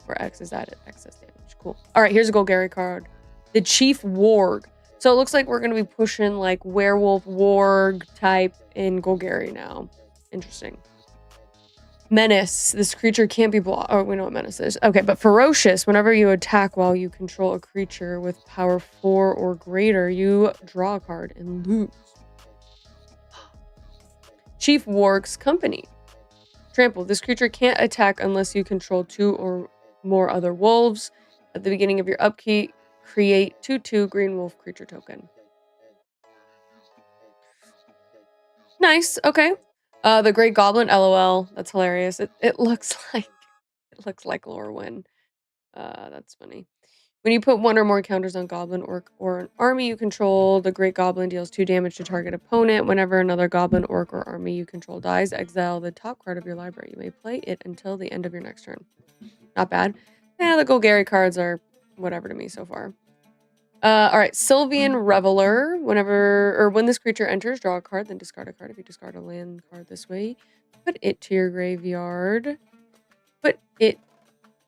where X is that excess damage. Cool. All right, here's a Golgari card. The Chief Warg. So it looks like we're going to be pushing like werewolf warg type in Golgari now. Interesting. Menace. This creature can't be blocked. Oh, we know what menace is. Okay, but ferocious. Whenever you attack while you control a creature with power 4 or greater, you draw a card and lose. Chief Warg's Company. Trample. This creature can't attack unless you control 2 or more other wolves. At the beginning of your upkeep, create 2/2 green wolf creature token. Nice. Okay. The Great Goblin. LOL. That's hilarious. It looks like Lorwyn. That's funny. When you put 1 or more counters on Goblin, Orc, or an army you control, the Great Goblin deals 2 damage to target opponent. Whenever another Goblin, Orc, or army you control dies, exile the top card of your library. You may play it until the end of your next turn. Not bad. Yeah, the Golgari cards are whatever to me so far. All right, Sylvian Reveler. When this creature enters, draw a card, then discard a card. If you discard a land card this way, put it to your graveyard. Put it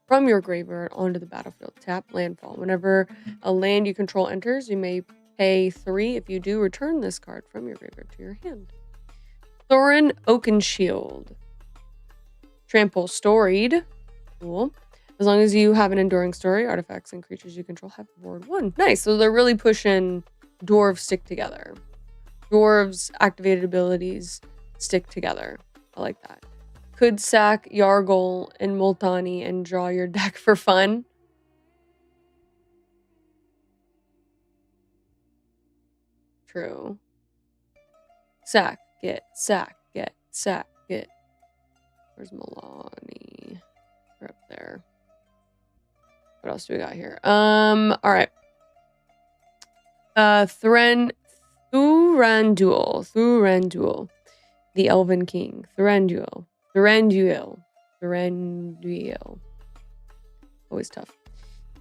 from your graveyard onto the battlefield. Tap landfall. Whenever a land you control enters, you may pay 3. If you do, return this card from your graveyard to your hand. Thorin Oakenshield. Trample. Storied. Cool. As long as you have an enduring story, artifacts and creatures you control have ward 1. Nice. So they're really pushing dwarves stick together. Dwarves' activated abilities stick together. I like that. Could sack Yargle and Multani and draw your deck for fun. True. Sack, get, sack, get, sack, get. Where's Milani? We're up there. What else do we got here? All right. Thuranduil. The Elven King. Thuranduil. Always tough.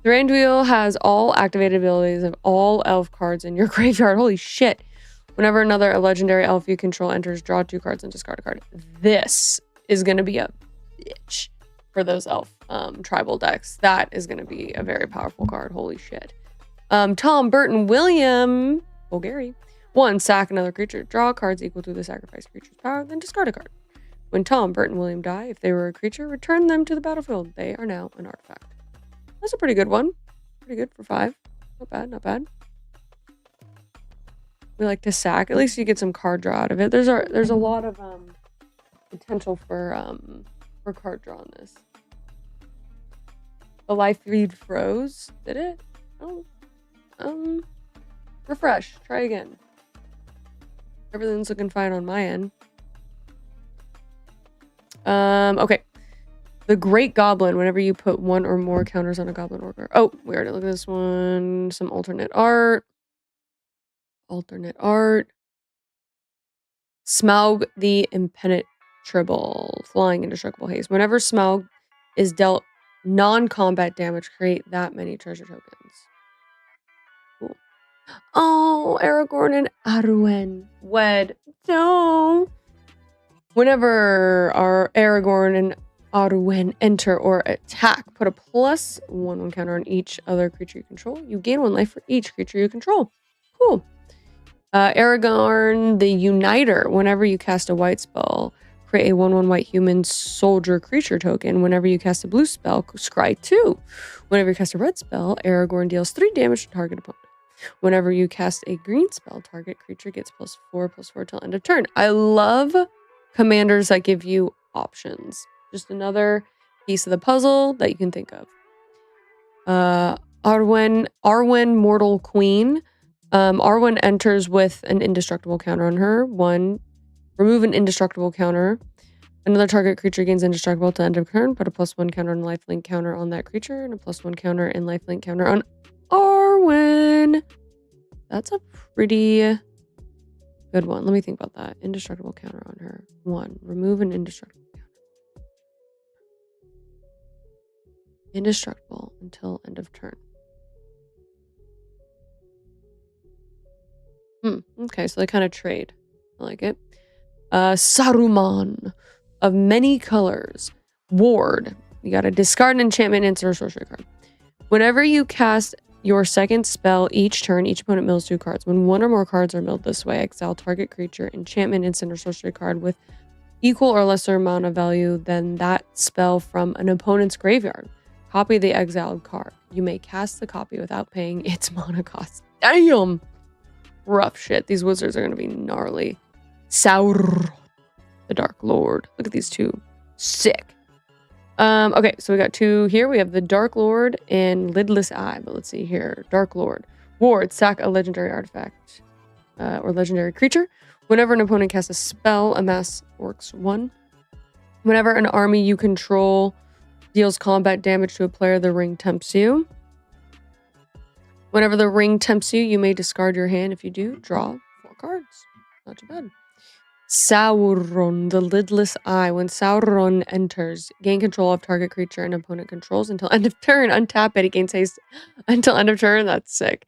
Thuranduil has all activated abilities of all elf cards in your graveyard. Holy shit. Whenever another legendary elf you control enters, draw 2 cards and discard a card. This is going to be a bitch for those elf tribal decks. That is going to be a very powerful card. Holy shit. Tom, Burton, William, Golgari. 1, sack another creature. Draw cards equal to the sacrificed creature's power, then discard a card. When Tom, Burton, William die, if they were a creature, return them to the battlefield. They are now an artifact. That's a pretty good one. Pretty good for 5. Not bad, not bad. We like to sack. At least you get some card draw out of it. There's a lot of potential for card draw on this. The live feed froze. Did it? Oh. Refresh. Try again. Everything's looking fine on my end. Okay. The Great Goblin, whenever you put 1 or more counters on a goblin order. Oh, we already looked at this one. Some alternate art. Smaug the Impenetrable. Flying Indestructible Haste. Whenever Smaug is dealt non-combat damage, create that many treasure tokens. Cool. Oh, Aragorn and Arwen. Wed. No. Whenever our Aragorn and Arwen enter or attack, put a +1/1 counter on each other creature you control. You gain 1 life for each creature you control. Cool. Aragorn the Uniter. Whenever you cast a white spell, create a 1/1 white human soldier creature token. Whenever you cast a blue spell, scry 2. Whenever you cast a red spell, Aragorn deals 3 damage to target opponent. Whenever you cast a green spell, target creature gets +4/+4 till end of turn. I love commanders that give you options. Just another piece of the puzzle that you can think of. Arwen Mortal Queen. Arwen enters with an indestructible counter on her. 1. Remove an indestructible counter. Another target creature gains indestructible to end of turn. Put a +1 counter and lifelink counter on that creature, and a +1 counter and lifelink counter on Arwen. That's a pretty good one. Let me think about that. Indestructible counter on her. 1. Remove an indestructible counter. Indestructible until end of turn. Okay, so they kind of trade. I like it. Saruman of many colors. Ward. You gotta discard an enchantment, insert a sorcery card. Whenever you cast your second spell each turn, each opponent mills 2 cards. When 1 or more cards are milled this way, exile target creature, enchantment, instant, or sorcery card with equal or lesser amount of value than that spell from an opponent's graveyard. Copy the exiled card. You may cast the copy without paying its mana cost. Damn! Rough shit. These wizards are going to be gnarly. Sauron, the Dark Lord. Look at these 2. Sick. Okay, so we got 2 here. We have the Dark Lord and Lidless Eye. But let's see here. Dark Lord. Ward, sack a legendary artifact or legendary creature. Whenever an opponent casts a spell, amass orcs 1. Whenever an army you control deals combat damage to a player, the ring tempts you. Whenever the ring tempts you, you may discard your hand. If you do, draw 4 cards. Not too bad. Sauron, the Lidless Eye. When Sauron enters, gain control of target creature and opponent controls until end of turn. Untap it. It gains haste until end of turn. That's sick.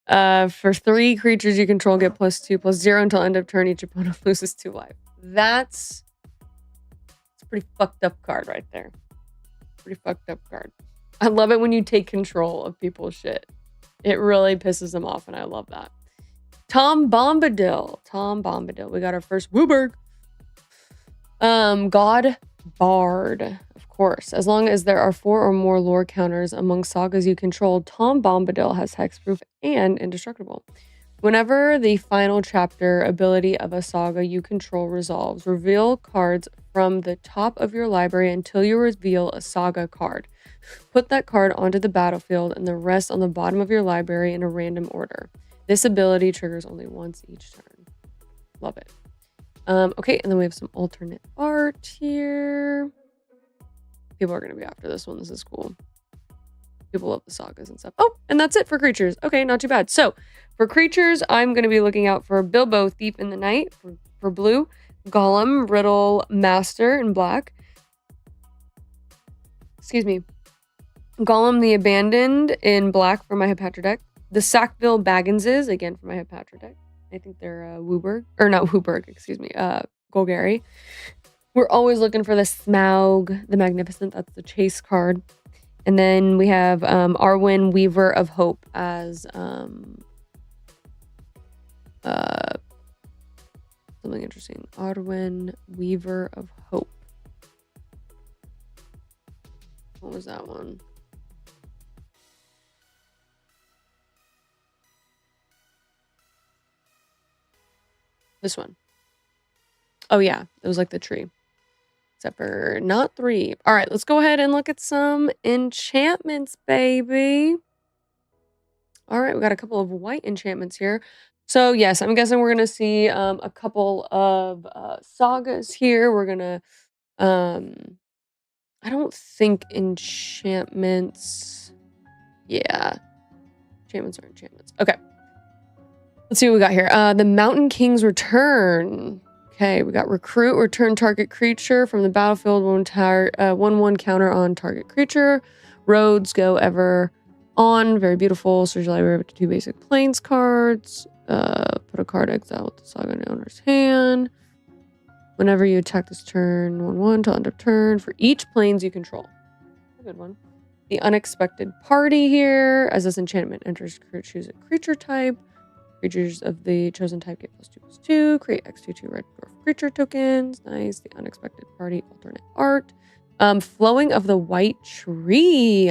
For 3 creatures you control, get +2/+0 until end of turn. Each opponent loses 2 life. That's a pretty fucked up card right there. Pretty fucked up card. I love it when you take control of people's shit. It really pisses them off, and I love that. Tom Bombadil. We got our first Wooburg. God Bard, of course. As long as there are 4 or more lore counters among sagas you control, Tom Bombadil has hexproof and indestructible. Whenever the final chapter ability of a saga you control resolves, reveal cards from the top of your library until you reveal a saga card. Put that card onto the battlefield and the rest on the bottom of your library in a random order. This ability triggers only once each turn. Love it. Okay, and then we have some alternate art here. People are going to be after this one. This is cool. People love the sagas and stuff. Oh, and that's it for creatures. Okay, not too bad. So, for creatures, I'm going to be looking out for Bilbo, Thief in the Night for blue. Gollum, Riddle Master in black. Excuse me. Gollum the Abandoned in black for my Hepatra deck. The Sackville Bagginses, again for my Hepatra deck. I think they're Golgari. We're always looking for the Smaug the Magnificent. That's the chase card. And then we have Arwen, Weaver of Hope as something interesting. Arwen, Weaver of Hope. What was that one? This one. Oh yeah, it was like the tree. Except for not 3. All right, let's go ahead and look at some enchantments, baby. All right, we got a couple of white enchantments here. So yes, I'm guessing we're gonna see a couple of sagas here. We're gonna I don't think enchantments. Yeah, enchantments are enchantments. Okay, let's see what we got here. The Mountain King's Return. Okay, we got recruit, return target creature from the battlefield, 1/1 counter on target creature. Roads go ever on, very beautiful. Search your library up to 2 basic plains cards. Put a card exile with the saga in the owner's hand. Whenever you attack this turn, 1/1 till end of turn for each plains you control. A good one. The Unexpected Party here. As this enchantment enters, choose a creature type. Creatures of the chosen type get +2/+2. Create X/2/2 red dwarf creature tokens. Nice. The Unexpected Party alternate art. Flowing of the White Tree.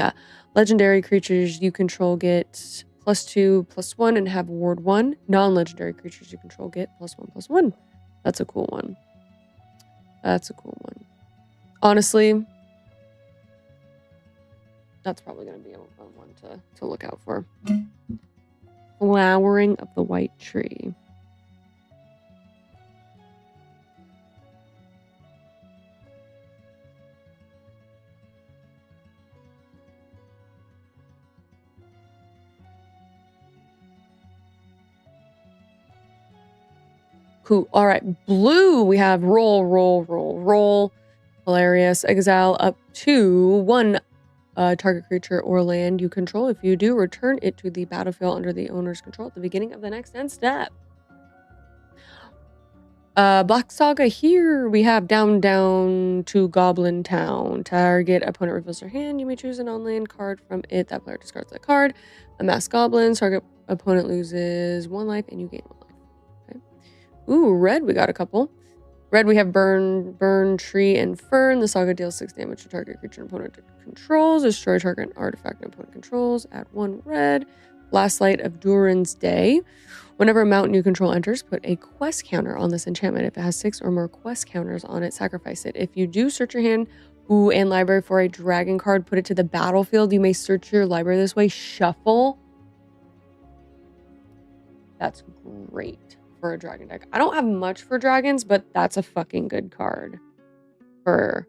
Legendary creatures you control get +2/+1 and have ward 1. Non-legendary creatures you control get +1/+1. That's a cool one. That's a cool one. Honestly, that's probably going to be a one to look out for. Flowering of the White Tree. Cool. All right. Blue, we have roll. Hilarious. Exile up to 1 target creature or land you control. If you do, return it to the battlefield under the owner's control at the beginning of the next end step. Black Saga here, we have down to Goblin Town. Target opponent reveals their hand. You may choose a non-land card from it. That player discards that card. Amass goblins. Target opponent loses 1 life and you gain 1 life. Okay. Ooh, red, we got a couple. Red, we have burn, tree, and fern. The saga deals 6 damage to target creature and opponent controls. Destroy target artifact and opponent controls. Add 1 red. Last Light of Durin's Day. Whenever a mountain you control enters, put a quest counter on this enchantment. If it has 6 or more quest counters on it, sacrifice it. If you do search your hand and library for a dragon card, put it to the battlefield. You may search your library this way. Shuffle. That's great for a dragon deck. I don't have much for dragons, but that's a fucking good card for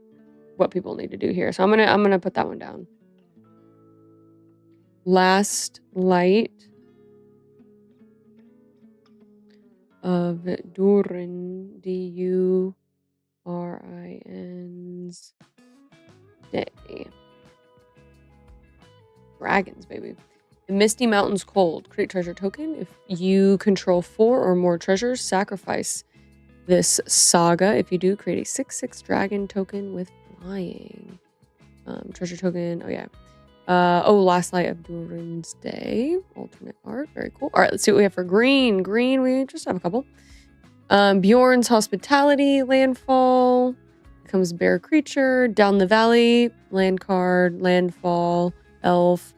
what people need to do here. So I'm gonna put that one down. Last Light of Durin, Durin's Day. Dragons, baby. The Misty Mountains Cold. Create treasure token. If you control 4 or more treasures, sacrifice this saga. If you do, create a 6/6 dragon token with flying. Treasure token. Oh yeah. Last Light of Durin's Day. Alternate art. Very cool. All right, let's see what we have for green. Green, we just have a couple. Bjorn's Hospitality. Landfall. Becomes bear creature. Down the Valley. Land card. Landfall. Elf.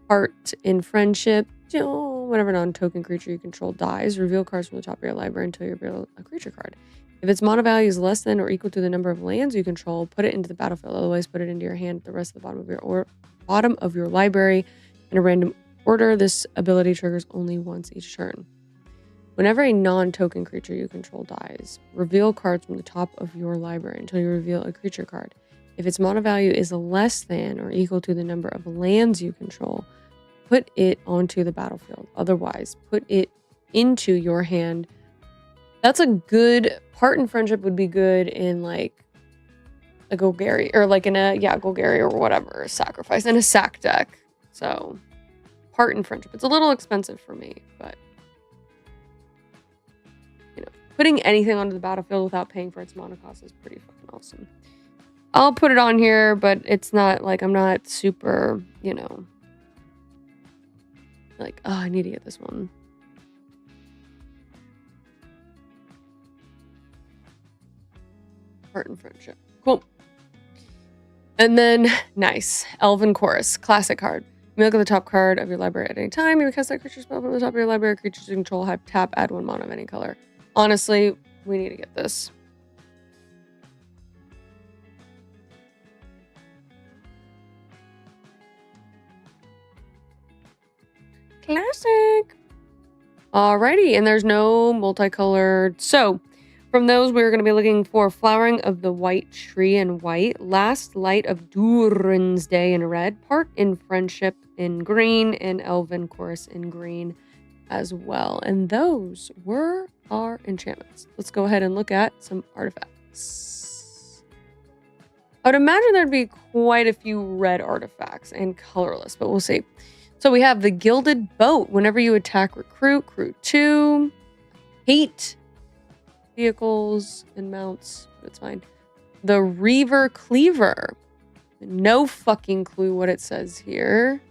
Heart in Friendship. Whenever non-token creature you control dies, reveal cards from the top of your library until you reveal a creature card. If its mana value is less than or equal to the number of lands you control, put it into the battlefield. Otherwise, put it into your hand at the rest of the bottom of your library in a random order. This ability triggers only once each turn. Whenever a non-token creature you control dies, reveal cards from the top of your library until you reveal a creature card. If its mana value is less than or equal to the number of lands you control, put it onto the battlefield. Otherwise, put it into your hand. That's a good part in Friendship would be good in like a Golgari or like in a Golgari or whatever sacrifice in a sack deck. So part in Friendship. It's a little expensive for me, but putting anything onto the battlefield without paying for its mana cost is pretty fucking awesome. I'll put it on here, but it's not like I'm not super, like, oh, I need to get this one. Heart and Friendship. Cool. And then, nice. Elven Chorus. Classic card. You may look at the top card of your library at any time. You may cast that creature spell from the top of your library. Creatures you control have tap, add 1 mana of any color. Honestly, we need to get this. Classic. Alrighty, and there's no multicolored. So, from those, we're going to be looking for Flowering of the White Tree in white, Last Light of Durin's Day in red, Part in Friendship in green, and Elven Chorus in green as well. And those were our enchantments. Let's go ahead and look at some artifacts. I would imagine there'd be quite a few red artifacts and colorless, but we'll see. So we have the Gilded Boat. Whenever you attack recruit 2. Hate vehicles and mounts, but it's fine. The Reaver Cleaver. No fucking clue what it says here.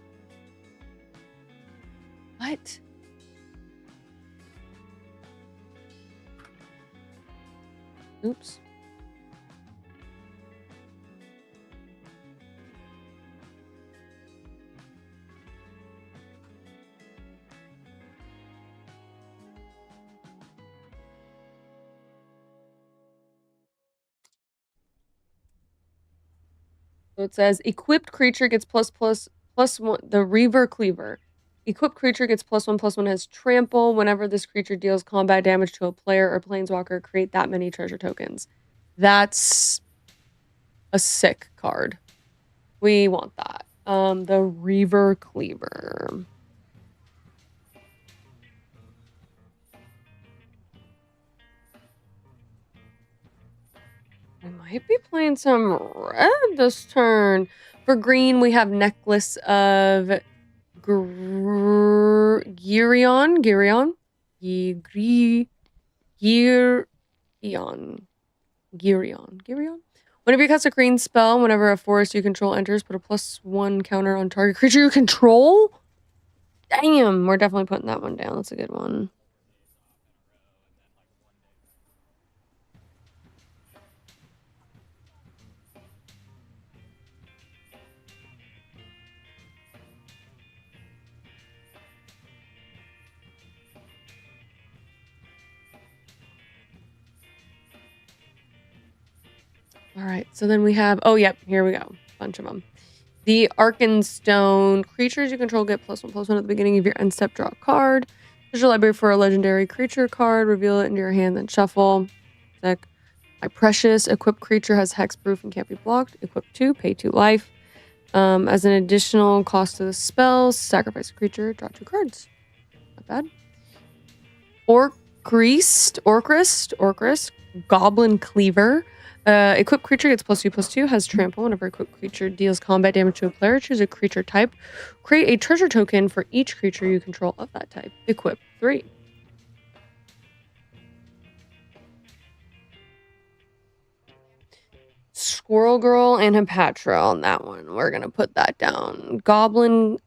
What? Oops. So it says equipped creature gets +1. The Reaver Cleaver. Equipped creature gets +1/+1 has trample. Whenever this creature deals combat damage to a player or planeswalker, create that many treasure tokens. That's a sick card. We want that. The Reaver Cleaver. I might be playing some red this turn. For green, we have Necklace of Girion. Whenever you cast a green spell, whenever a forest you control enters, put a +1 counter on target creature you control. Damn, we're definitely putting that one down. That's a good one. All right, so then we have, oh, yep, here we go. Bunch of them. The Arkenstone. Creatures you control get +1/+1 at the beginning of your end step. Draw a card. Use your library for a legendary creature card. Reveal it into your hand, then shuffle. Sick. My Precious. Equipped creature has hexproof and can't be blocked. Equip 2, pay 2 life. As an additional cost to the spell, sacrifice a creature, draw 2 cards. Not bad. Orcrist. Goblin Cleaver. Equipped creature gets +2/+2, has trample. Whenever equipped creature deals combat damage to a player, choose a creature type. Create a treasure token for each creature you control of that type. Equip 3. Squirrel Girl and Hepatra on that one. We're gonna put that down. Goblin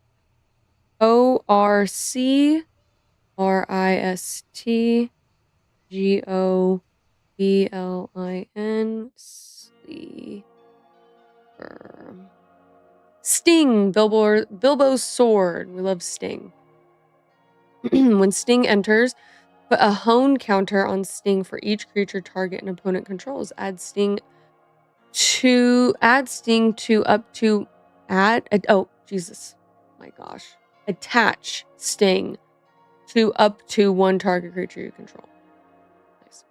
ORCRIST GOBLIN Sleeper. Sting, Bilbo's sword. We love Sting. When Sting enters, put a hone counter on Sting for each creature target and opponent controls. Add Sting to up to oh Jesus, my gosh. Attach Sting to up to 1 target creature you control. Nice.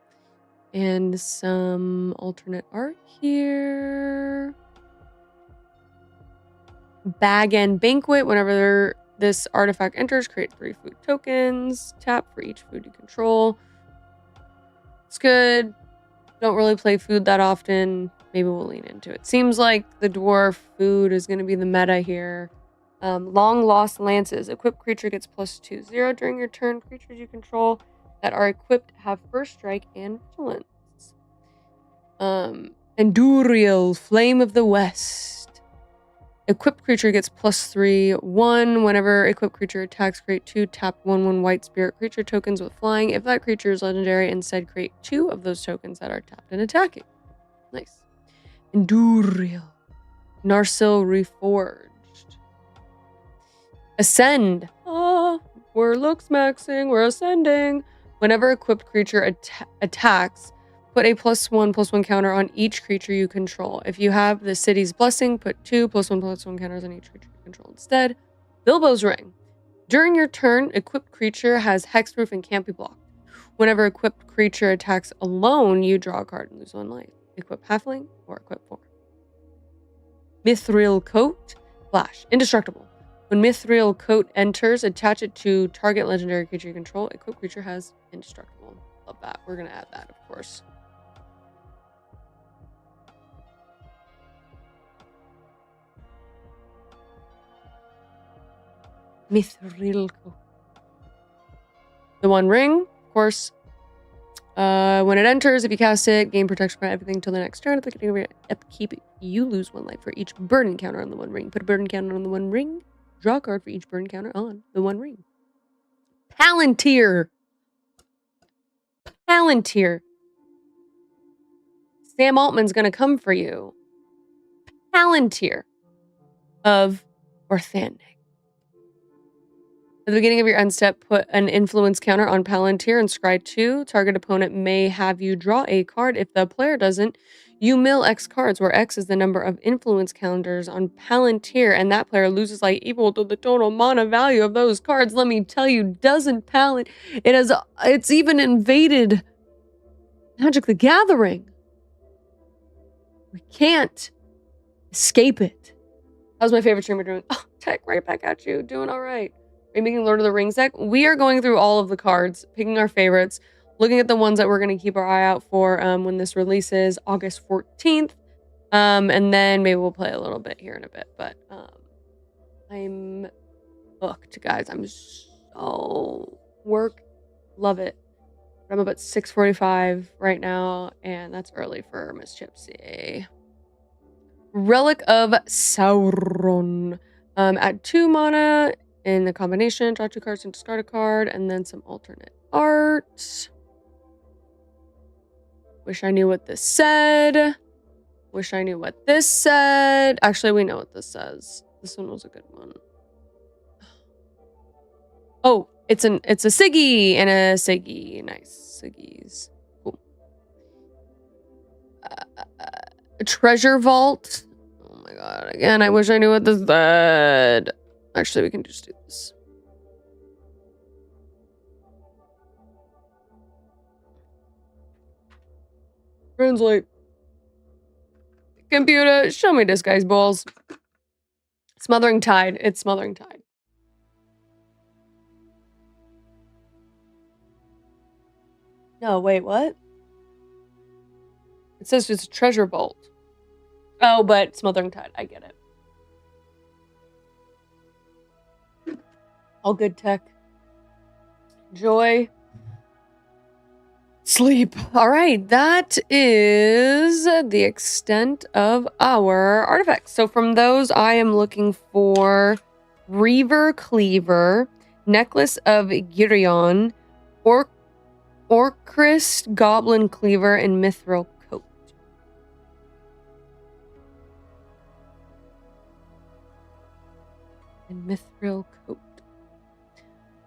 And some alternate art here. Bag and Banquet. Whenever this artifact enters, create 3 food tokens. Tap for each food you control. It's good. Don't really play food that often. Maybe we'll lean into it. Seems like the dwarf food is going to be the meta here. Long Lost Lances. Equipped creature gets +2/0 during your turn. Creatures you control that are equipped have first strike and vigilance. Enduriel, Flame of the West. Equipped creature gets +3/1. Whenever equipped creature attacks, create 2 tap 1/1 white spirit creature tokens with flying. If that creature is legendary, instead create 2 of those tokens that are tapped and attacking. Nice. Enduriel. Narsil Reforged. Ascend. We're looks maxing. We're ascending. Whenever equipped creature attacks, put a +1/+1 counter on each creature you control. If you have the city's blessing, put 2 +1/+1 counters on each creature you control instead. Bilbo's Ring. During your turn, equipped creature has hexproof and can't be blocked. Whenever equipped creature attacks alone, you draw a card and lose 1 life. Equip Halfling or equip 4. Mithril Coat. Flash. Indestructible. When Mithril Coat enters, attach it to target legendary creature you control. Equipped creature has indestructible. Love that. We're going to add that, of course. Mithril Coat. The One Ring, of course. When it enters, if you cast it, gain protection from everything until the next turn. At the beginning of your upkeep, you lose 1 life for each burden counter on the One Ring. Put a burden counter on the One Ring. Draw a card for each burden counter on the One Ring. Palantir. Palantir. Sam Altman's gonna come for you. Palantir of Orthanc. At the beginning of your end step, put an influence counter on Palantir and scry 2. Target opponent may have you draw a card. If the player doesn't, you mill X cards, where X is the number of influence counters on Palantir, and that player loses life equal to the total mana value of those cards. Let me tell you, doesn't Palantir... It's even invaded Magic the Gathering. We can't escape it. That was my favorite streamer doing. Oh, Tech, right back at you. Doing all right. Are you making Lord of the Rings deck? We are going through all of the cards, picking our favorites, looking at the ones that we're going to keep our eye out for when this releases August 14th. And then maybe we'll play a little bit here in a bit. But I'm hooked, guys. I'm so love it. I'm about 6:45 right now, and that's early for Miss Chipzy. Relic of Sauron. Add 2 mana in the combination. Draw 2 cards and discard a card, and then some alternate art. Wish I knew what this said. Wish I knew what this said. Actually, we know what this says. This one was a good one. Oh, it's a Siggy and a Siggy. Nice. Siggies. Cool. A treasure vault. Oh my god. Again, I wish I knew what this said. Actually, we can just do this. Translate. Computer, show me this guy's balls. Smothering Tide. It's Smothering Tide. No, wait, what? It says it's a treasure vault. Oh, but Smothering Tide. I get it. All good, Tech. Joy. Sleep. All right, that is the extent of our artifacts. So from those, I am looking for Reaver Cleaver, Necklace of Girion, Orcrist Goblin Cleaver, and Mithril Coat.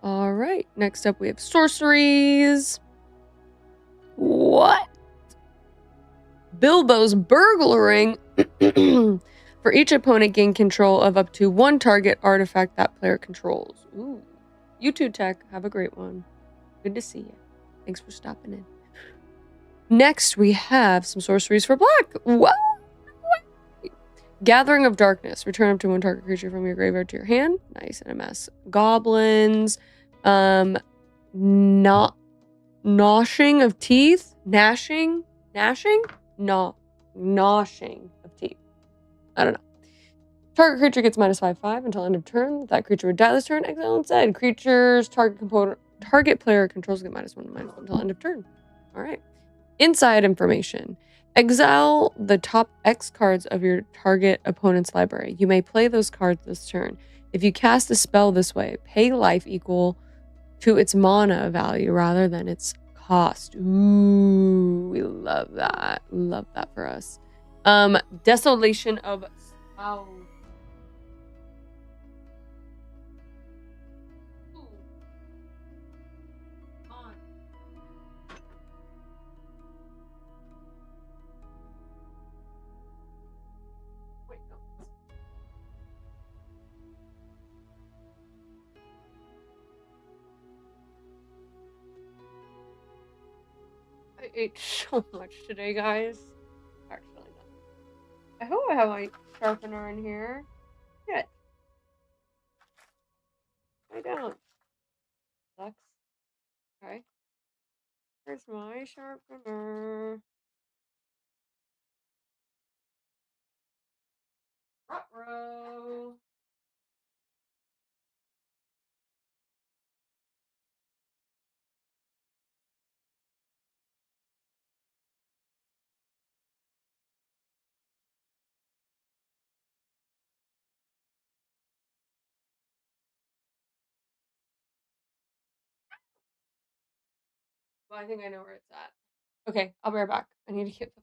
All right, next up we have sorceries. What? Bilbo's Burglaring. For each opponent, gain control of up to 1 target artifact that player controls. Ooh. You too, Tech. Have a great one. Good to see you. Thanks for stopping in. Next, we have some sorceries for black. What? Gathering of Darkness. Return up to 1 target creature from your graveyard to your hand. Nice and a mess. Goblins. Gnashing of teeth? Gnashing? No. Gnashing of teeth. I don't know. Target creature gets -5/5 until end of turn. That creature would die this turn. Exile instead. Creatures target player controls get -1/-1 until end of turn. Alright. Inside information. Exile the top X cards of your target opponent's library. You may play those cards this turn. If you cast a spell this way, pay life equal to its mana value rather than its cost. Ooh, we love that. Love that for us. Desolation of Spout. I ate so much today, guys. Actually, not. I hope I have my sharpener in here. Shit. I don't. Sucks. Okay. Where's my sharpener? Ruh-roh. Well, I think I know where it's at. Okay, I'll be right back. I need to get the.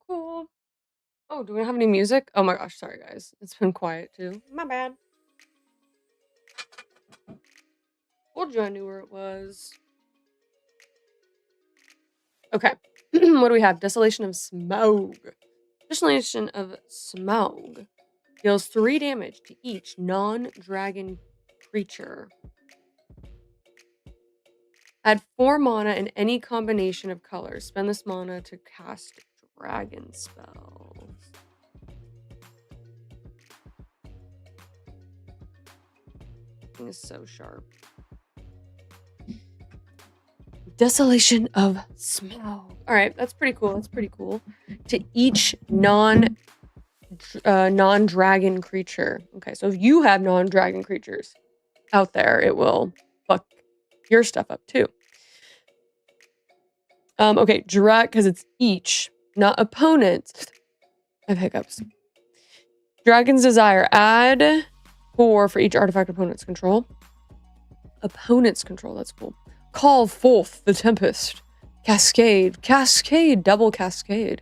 Cool. Oh, do we have any music? Oh my gosh, sorry guys. It's been quiet too. My bad. Told you I knew where it was. Okay. What do we have? Desolation of Smoke. Desolation of Smoke deals 3 damage to each non-dragon creature. Add 4 mana in any combination of colors. Spend this mana to cast dragon spells. This thing is so sharp. Desolation of Smoke. All right, that's pretty cool. To each non-dragon creature. Okay, so if you have non-dragon creatures out there, it will fuck your stuff up too. Okay, because it's each, not opponents. I have hiccups. Dragon's Desire. Add 4 for each artifact opponents control. Opponents control. That's cool. Call forth the Tempest. Cascade. Double cascade.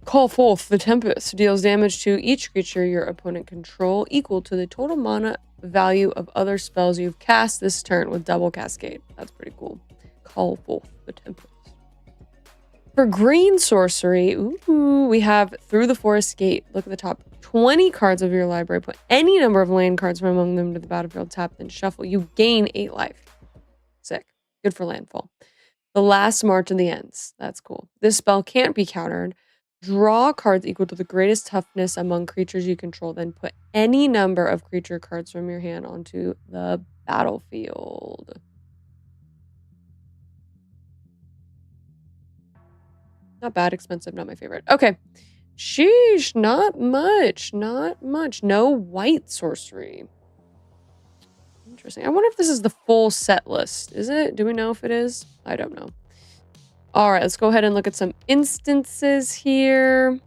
Call forth the Tempest. Deals damage to each creature your opponent control equal to the total mana value of other spells you've cast this turn with double cascade. That's pretty cool. Call forth the Tempest. For green sorcery, we have Through the Forest Gate. Look at the top 20 cards of your library. Put any number of land cards from among them to the battlefield. Tap, then shuffle. You gain 8 life. Sick. Good for landfall. The Last March of the Ends. That's cool. This spell can't be countered. Draw cards equal to the greatest toughness among creatures you control. Then put any number of creature cards from your hand onto the battlefield. Not bad, expensive, not my favorite. Okay. Sheesh, not much. No white sorcery. Interesting. I wonder if this is the full set list. Is it? Do we know if it is? I don't know. All right, let's go ahead and look at some instances here.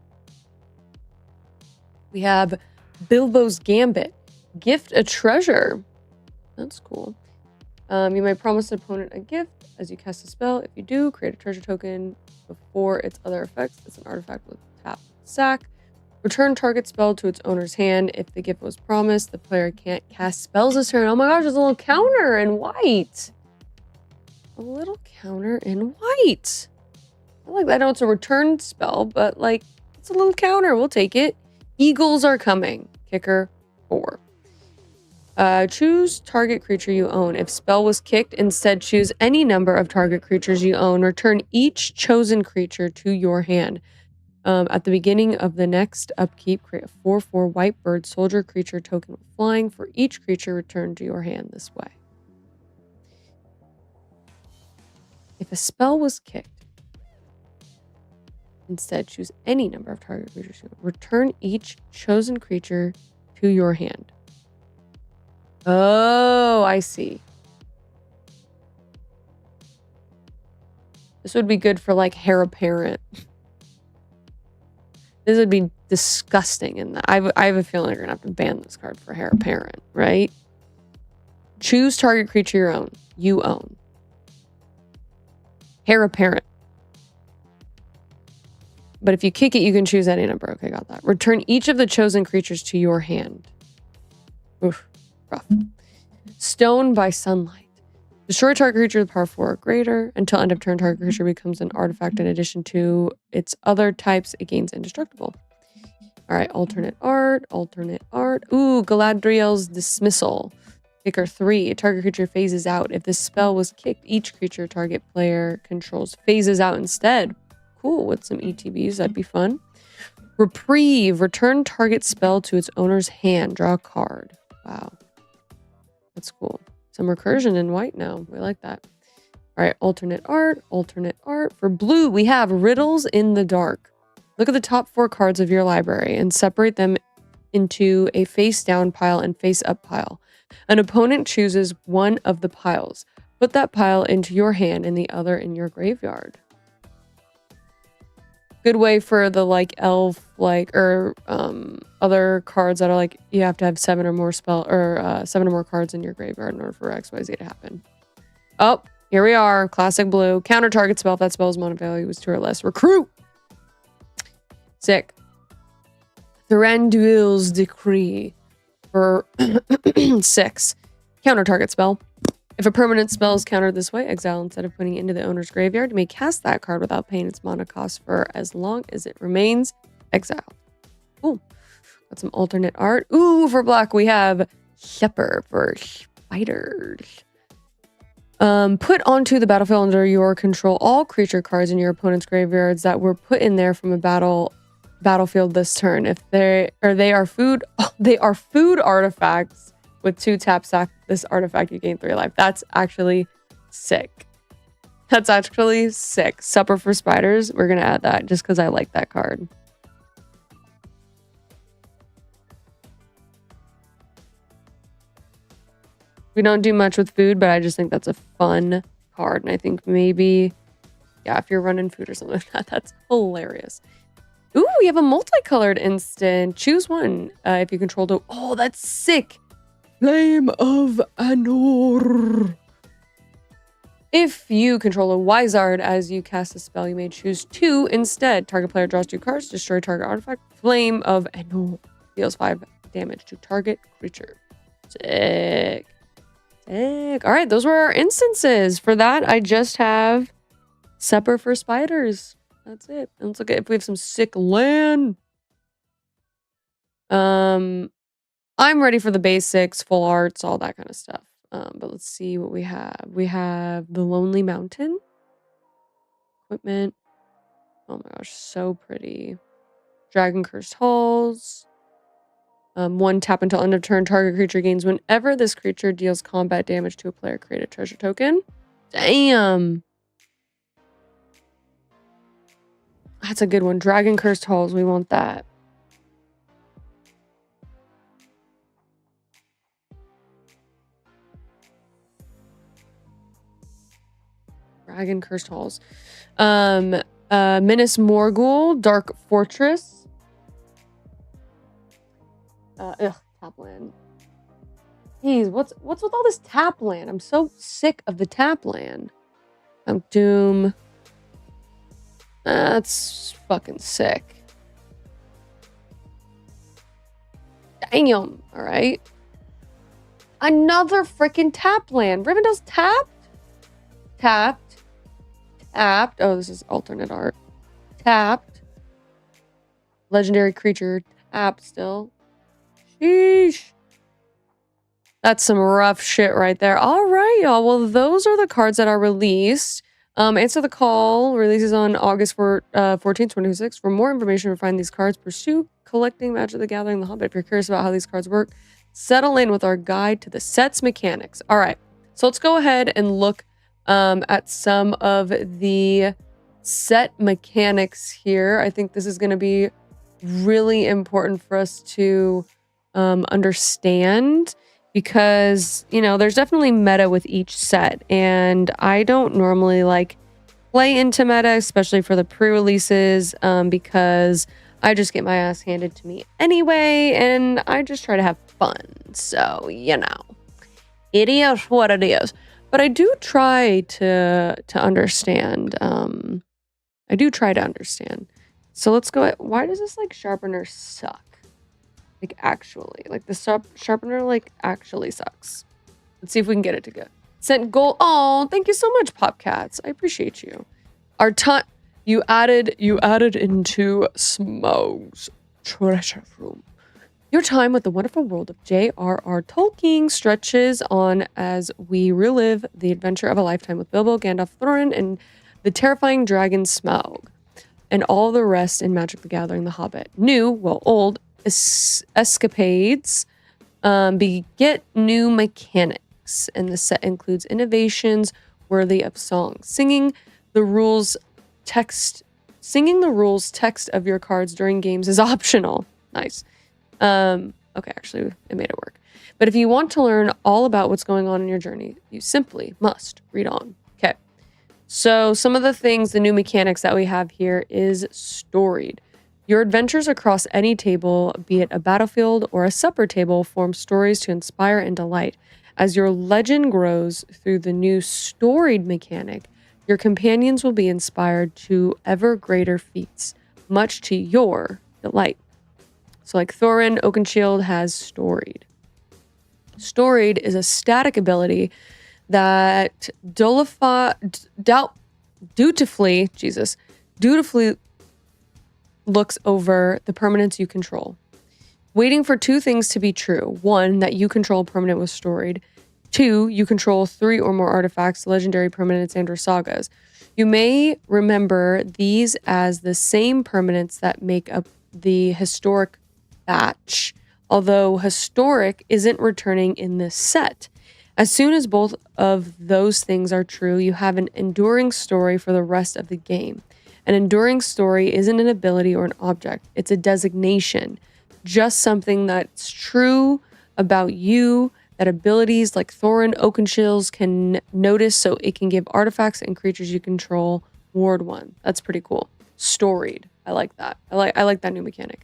We have Bilbo's Gambit. Gift a treasure. That's cool. You may promise an opponent a gift as you cast a spell. If you do, create a treasure token before its other effects. It's an artifact with tap sack. Return target spell to its owner's hand. If the gift was promised, the player can't cast spells this turn. Oh my gosh, there's a little counter in white. A little counter in white. I like that. I know it's a return spell, but like, it's a little counter. We'll take it. Eagles are coming. Kicker 4. Choose target creature you own. If spell was kicked, instead choose any number of target creatures you own. Return each chosen creature to your hand. At the beginning of the next upkeep, create a 4/4 white bird soldier creature token with flying for each creature returned to your hand this way. If a spell was kicked, instead choose any number of target creatures. Return each chosen creature to your hand. Oh, I see. This would be good for like heir apparent. This would be disgusting. And I have a feeling you're gonna have to ban this card for heir apparent, right? Choose target creature you own. Heir apparent. But if you kick it, you can choose any number. Okay, got that. Return each of the chosen creatures to your hand. Oof, rough. Stone by sunlight. Destroy target creature with power 4 or greater. Until end of turn, target creature becomes an artifact in addition to its other types. It gains indestructible. All right, alternate art. Ooh, Galadriel's Dismissal. Kicker 3. A target creature phases out. If this spell was kicked, each creature target player controls phases out instead. Cool, with some ETBs, that'd be fun. Reprieve. Return target spell to its owner's hand. Draw a card. Wow. That's cool. Some recursion in white now. We like that. All right, alternate art. For blue, we have Riddles in the Dark. Look at the top 4 cards of your library and separate them into a face down pile and face up pile. An opponent chooses one of the piles. Put that pile into your hand and the other in your graveyard. Good way for the like elf or other cards that are like you have to have 7 or more 7 or more cards in your graveyard in order for XYZ to happen. Oh, here we are. Classic blue. Counter target spell if that spell's mana value was 2 or less. Recruit. Sick. Thranduil's Decree for 6. Counter target spell. If a permanent spell is countered this way, exile instead of putting it into the owner's graveyard. You may cast that card without paying its mana cost for as long as it remains exiled. Ooh. Got some alternate art. Ooh, for black we have Shepherd for spiders. Put onto the battlefield under your control all creature cards in your opponent's graveyards that were put in there from a battlefield this turn. If they are food artifacts. With 2 taps, sack this artifact, you gain 3 life. That's actually sick. Supper for spiders. We're going to add that just because I like that card. We don't do much with food, but I just think that's a fun card. And I think maybe, yeah, if you're running food or something like that, that's hilarious. Ooh, we have a multicolored instant. Choose one if you control the... Oh, that's sick. Flame of Anor. If you control a Wizard as you cast a spell, you may choose 2 instead. Target player draws 2 cards, destroy target artifact. Flame of Anor deals 5 damage to target creature. Sick. All right, those were our instances. For that, I just have Supper for Spiders. That's it. And let's look at if we have some sick land. I'm ready for the basics, full arts, all that kind of stuff. But let's see what we have. We have the Lonely Mountain. Equipment. Oh my gosh, so pretty. Dragon Cursed Halls. 1 tap until end of turn. Target creature gains whenever this creature deals combat damage to a player. Create a treasure token. Damn. That's a good one. Dragon Cursed Halls. We want that. Dragon Cursed Halls. Minas Morgul, Dark Fortress. Tapland. Jeez, what's with all this Tapland? I'm so sick of the Tapland. Doom. That's fucking sick. Damn. All right. Another freaking tapped land. Rivendell's tapped? Tapped. Tapped. Oh, this is alternate art. Tapped. Legendary creature. Tapped still. Sheesh. That's some rough shit right there. All right, y'all. Well, those are the cards that are released. Answer the Call releases on August 14th, 2026. For more information to find these cards, pursue collecting Magic the Gathering, The Hobbit. If you're curious about how these cards work, settle in with our guide to the set's mechanics. All right, so let's go ahead and look at some of the set mechanics here. I think this is going to be really important for us to understand, because, you know, there's definitely meta with each set, and I don't normally like play into meta, especially for the pre-releases, because I just get my ass handed to me anyway, and I just try to have fun. So, you know, it is what it is. But I do try to understand. I do try to understand. So let's go. Why does this like sharpener suck? Like actually, like the sharpener like actually sucks. Let's see if we can get it to go. Sent gold. Oh, thank you so much, Popcats. I appreciate you. Our time you added into Smog's treasure room. Your time with the wonderful world of J.R.R. Tolkien stretches on as we relive the adventure of a lifetime with Bilbo, Gandalf, Thorin, and the terrifying dragon Smaug, and all the rest in Magic the Gathering, The Hobbit. New, well, old escapades beget new mechanics, and the set includes innovations worthy of song. Singing the rules text of your cards during games is optional. Nice. Okay, actually, it made it work. But if you want to learn all about what's going on in your journey, you simply must read on. Okay. So some of the things, the new mechanics that we have here is storied. Your adventures across any table, be it a battlefield or a supper table, form stories to inspire and delight. As your legend grows through the new storied mechanic, your companions will be inspired to ever greater feats, much to your delight. So like Thorin Oakenshield has storied. Storied is a static ability that dutifully looks over the permanents you control, waiting for two things to be true. One, that you control a permanent with storied. Two, you control 3 or more artifacts, legendary permanents, and or sagas. You may remember these as the same permanents that make up the historic batch, although historic isn't returning in this set. As soon as both of those things are true, you have an enduring story for the rest of the game. An enduring story isn't an ability or an object. It's a designation. Just something that's true about you that abilities like Thorin Oakenshields can notice, so it can give artifacts and creatures you control Ward 1. That's pretty cool. Storied. I like that. I like that new mechanic.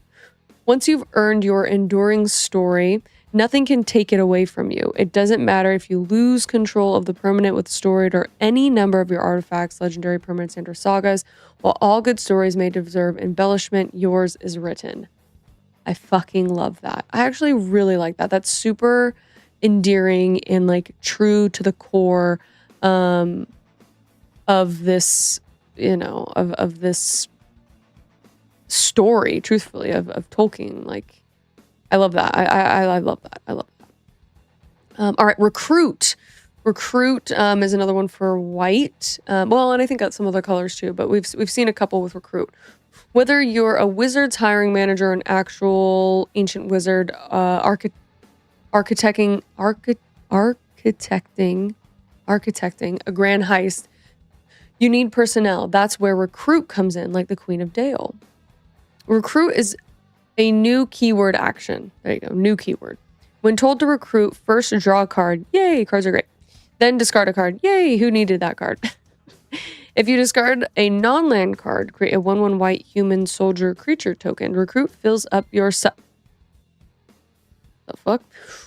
Once you've earned your enduring story, nothing can take it away from you. It doesn't matter if you lose control of the permanent with storied or any number of your artifacts, legendary permanents, and or sagas. While all good stories may deserve embellishment, yours is written. I fucking love that. I actually really like that. That's super endearing and like true to the core of this, you know, of this story, truthfully, of Tolkien. Like, I love that. I love that. I love that. All right, recruit. Recruit is another one for white. Well, and I think got some other colors too, but we've seen a couple with recruit. Whether you're a wizard's hiring manager, an actual ancient wizard, architecting a grand heist, you need personnel. That's where recruit comes in, like the Queen of Dale. Recruit is a new keyword action. There you go, new keyword. When told to recruit, first draw a card. Yay, cards are great. Then discard a card. Yay, who needed that card? If you discard a non-land card, create a 1/1 white human soldier creature token. Recruit fills up your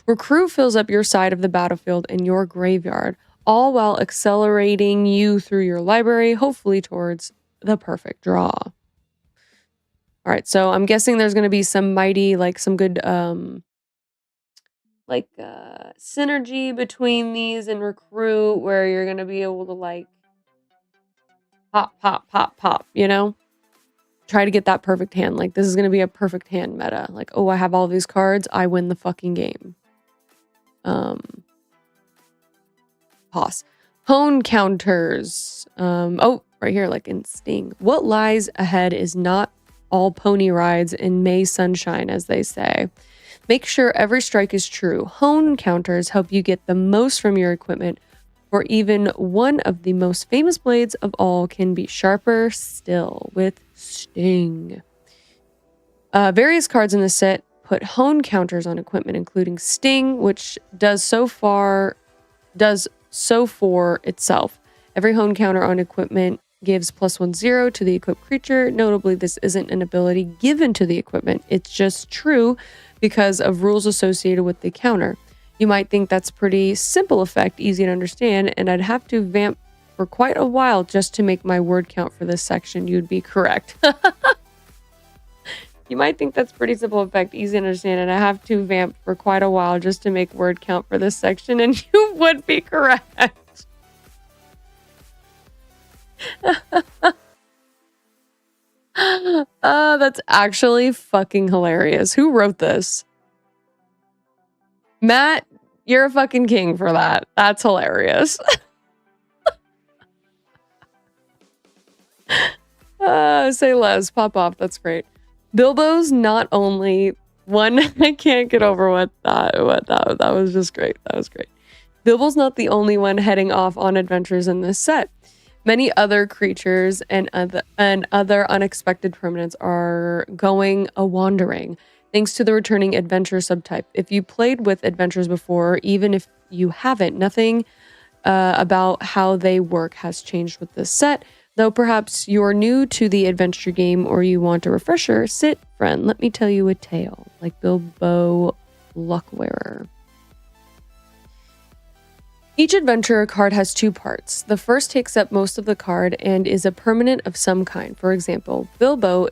Recruit fills up your side of the battlefield and your graveyard, all while accelerating you through your library, hopefully towards the perfect draw. All right, so I'm guessing there's going to be some mighty, like some good like synergy between these and recruit, where you're gonna be able to like pop, pop, pop, pop, you know? Try to get that perfect hand. Like, this is gonna be a perfect hand meta. Like, oh, I have all these cards, I win the fucking game. Pause. Hone counters. Oh, right here, like in Sting. What lies ahead is not all pony rides in May sunshine, as they say. Make sure every strike is true. Hone counters help you get the most from your equipment, for even one of the most famous blades of all can be sharper still with Sting. Various cards in the set put hone counters on equipment, including Sting, which does so for itself. Every hone counter on equipment gives +1/0 to the equipped creature. Notably, this isn't an ability given to the equipment. It's just true because of rules associated with the counter. You might think that's pretty simple effect, easy to understand, and I'd have to vamp for quite a while just to make my word count for this section. You'd be correct. You might think that's pretty simple effect, easy to understand, and I have to vamp for quite a while just to make word count for this section, and you would be correct. That's actually fucking hilarious. Who wrote this? Matt, you're a fucking king for that. That's hilarious. Say less. Pop off. That's great. Bilbo's not only one. I can't get over what that was just great. That was great. Bilbo's not the only one heading off on adventures in this set. Many other creatures and other unexpected permanents are going a-wandering, thanks to the returning adventure subtype. If you played with adventures before, even if you haven't, nothing about how they work has changed with this set. Though perhaps you're new to the adventure game or you want a refresher, sit, friend, let me tell you a tale, like Bilbo Luckwearer. Each adventure card has two parts. The first takes up most of the card and is a permanent of some kind. For example, Bilbo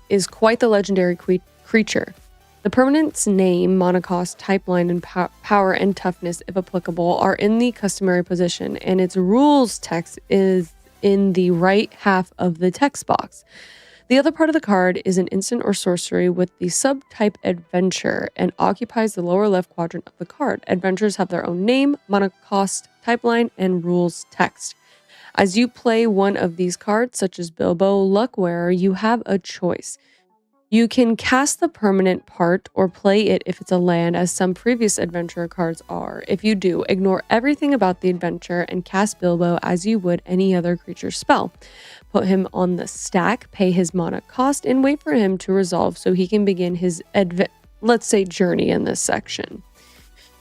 is quite the legendary creature. The permanent's name, monocost, type line, and power and toughness, if applicable, are in the customary position, and its rules text is in the right half of the text box. The other part of the card is an instant or sorcery with the subtype adventure and occupies the lower left quadrant of the card. Adventures have their own name, monocost, type line, and rules text. As you play one of these cards, such as Bilbo Luckwearer, you have a choice. You can cast the permanent part or play it if it's a land, as some previous adventure cards are. If you do, ignore everything about the adventure and cast Bilbo as you would any other creature spell. Put him on the stack, pay his mana cost, and wait for him to resolve so he can begin his, let's say, journey in this section.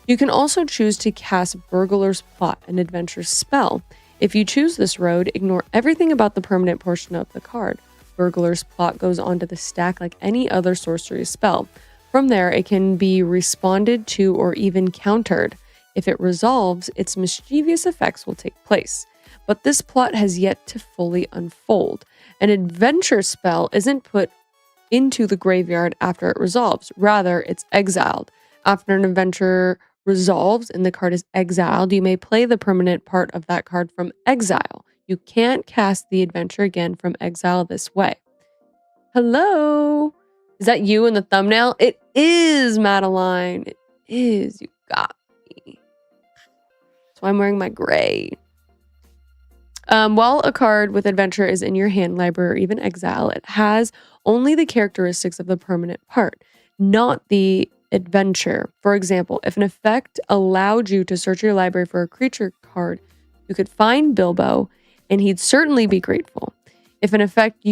You can also choose to cast Burglar's Plot, an adventure spell. If you choose this road, ignore everything about the permanent portion of the card. Burglar's Plot goes onto the stack like any other sorcery spell. From there, it can be responded to or even countered. If it resolves, its mischievous effects will take place. But this plot has yet to fully unfold. An adventure spell isn't put into the graveyard after it resolves. Rather, it's exiled. After an adventure resolves and the card is exiled, you may play the permanent part of that card from exile. You can't cast the adventure again from exile this way. Hello? Is that you in the thumbnail? It is, Madeline. It is. You got me. That's why I'm wearing my gray. While a card with adventure is in your hand, library, or even exile, it has only the characteristics of the permanent part, not the adventure. For example, if an effect allowed you to search your library for a creature card, you could find Bilbo, and he'd certainly be grateful. If an effect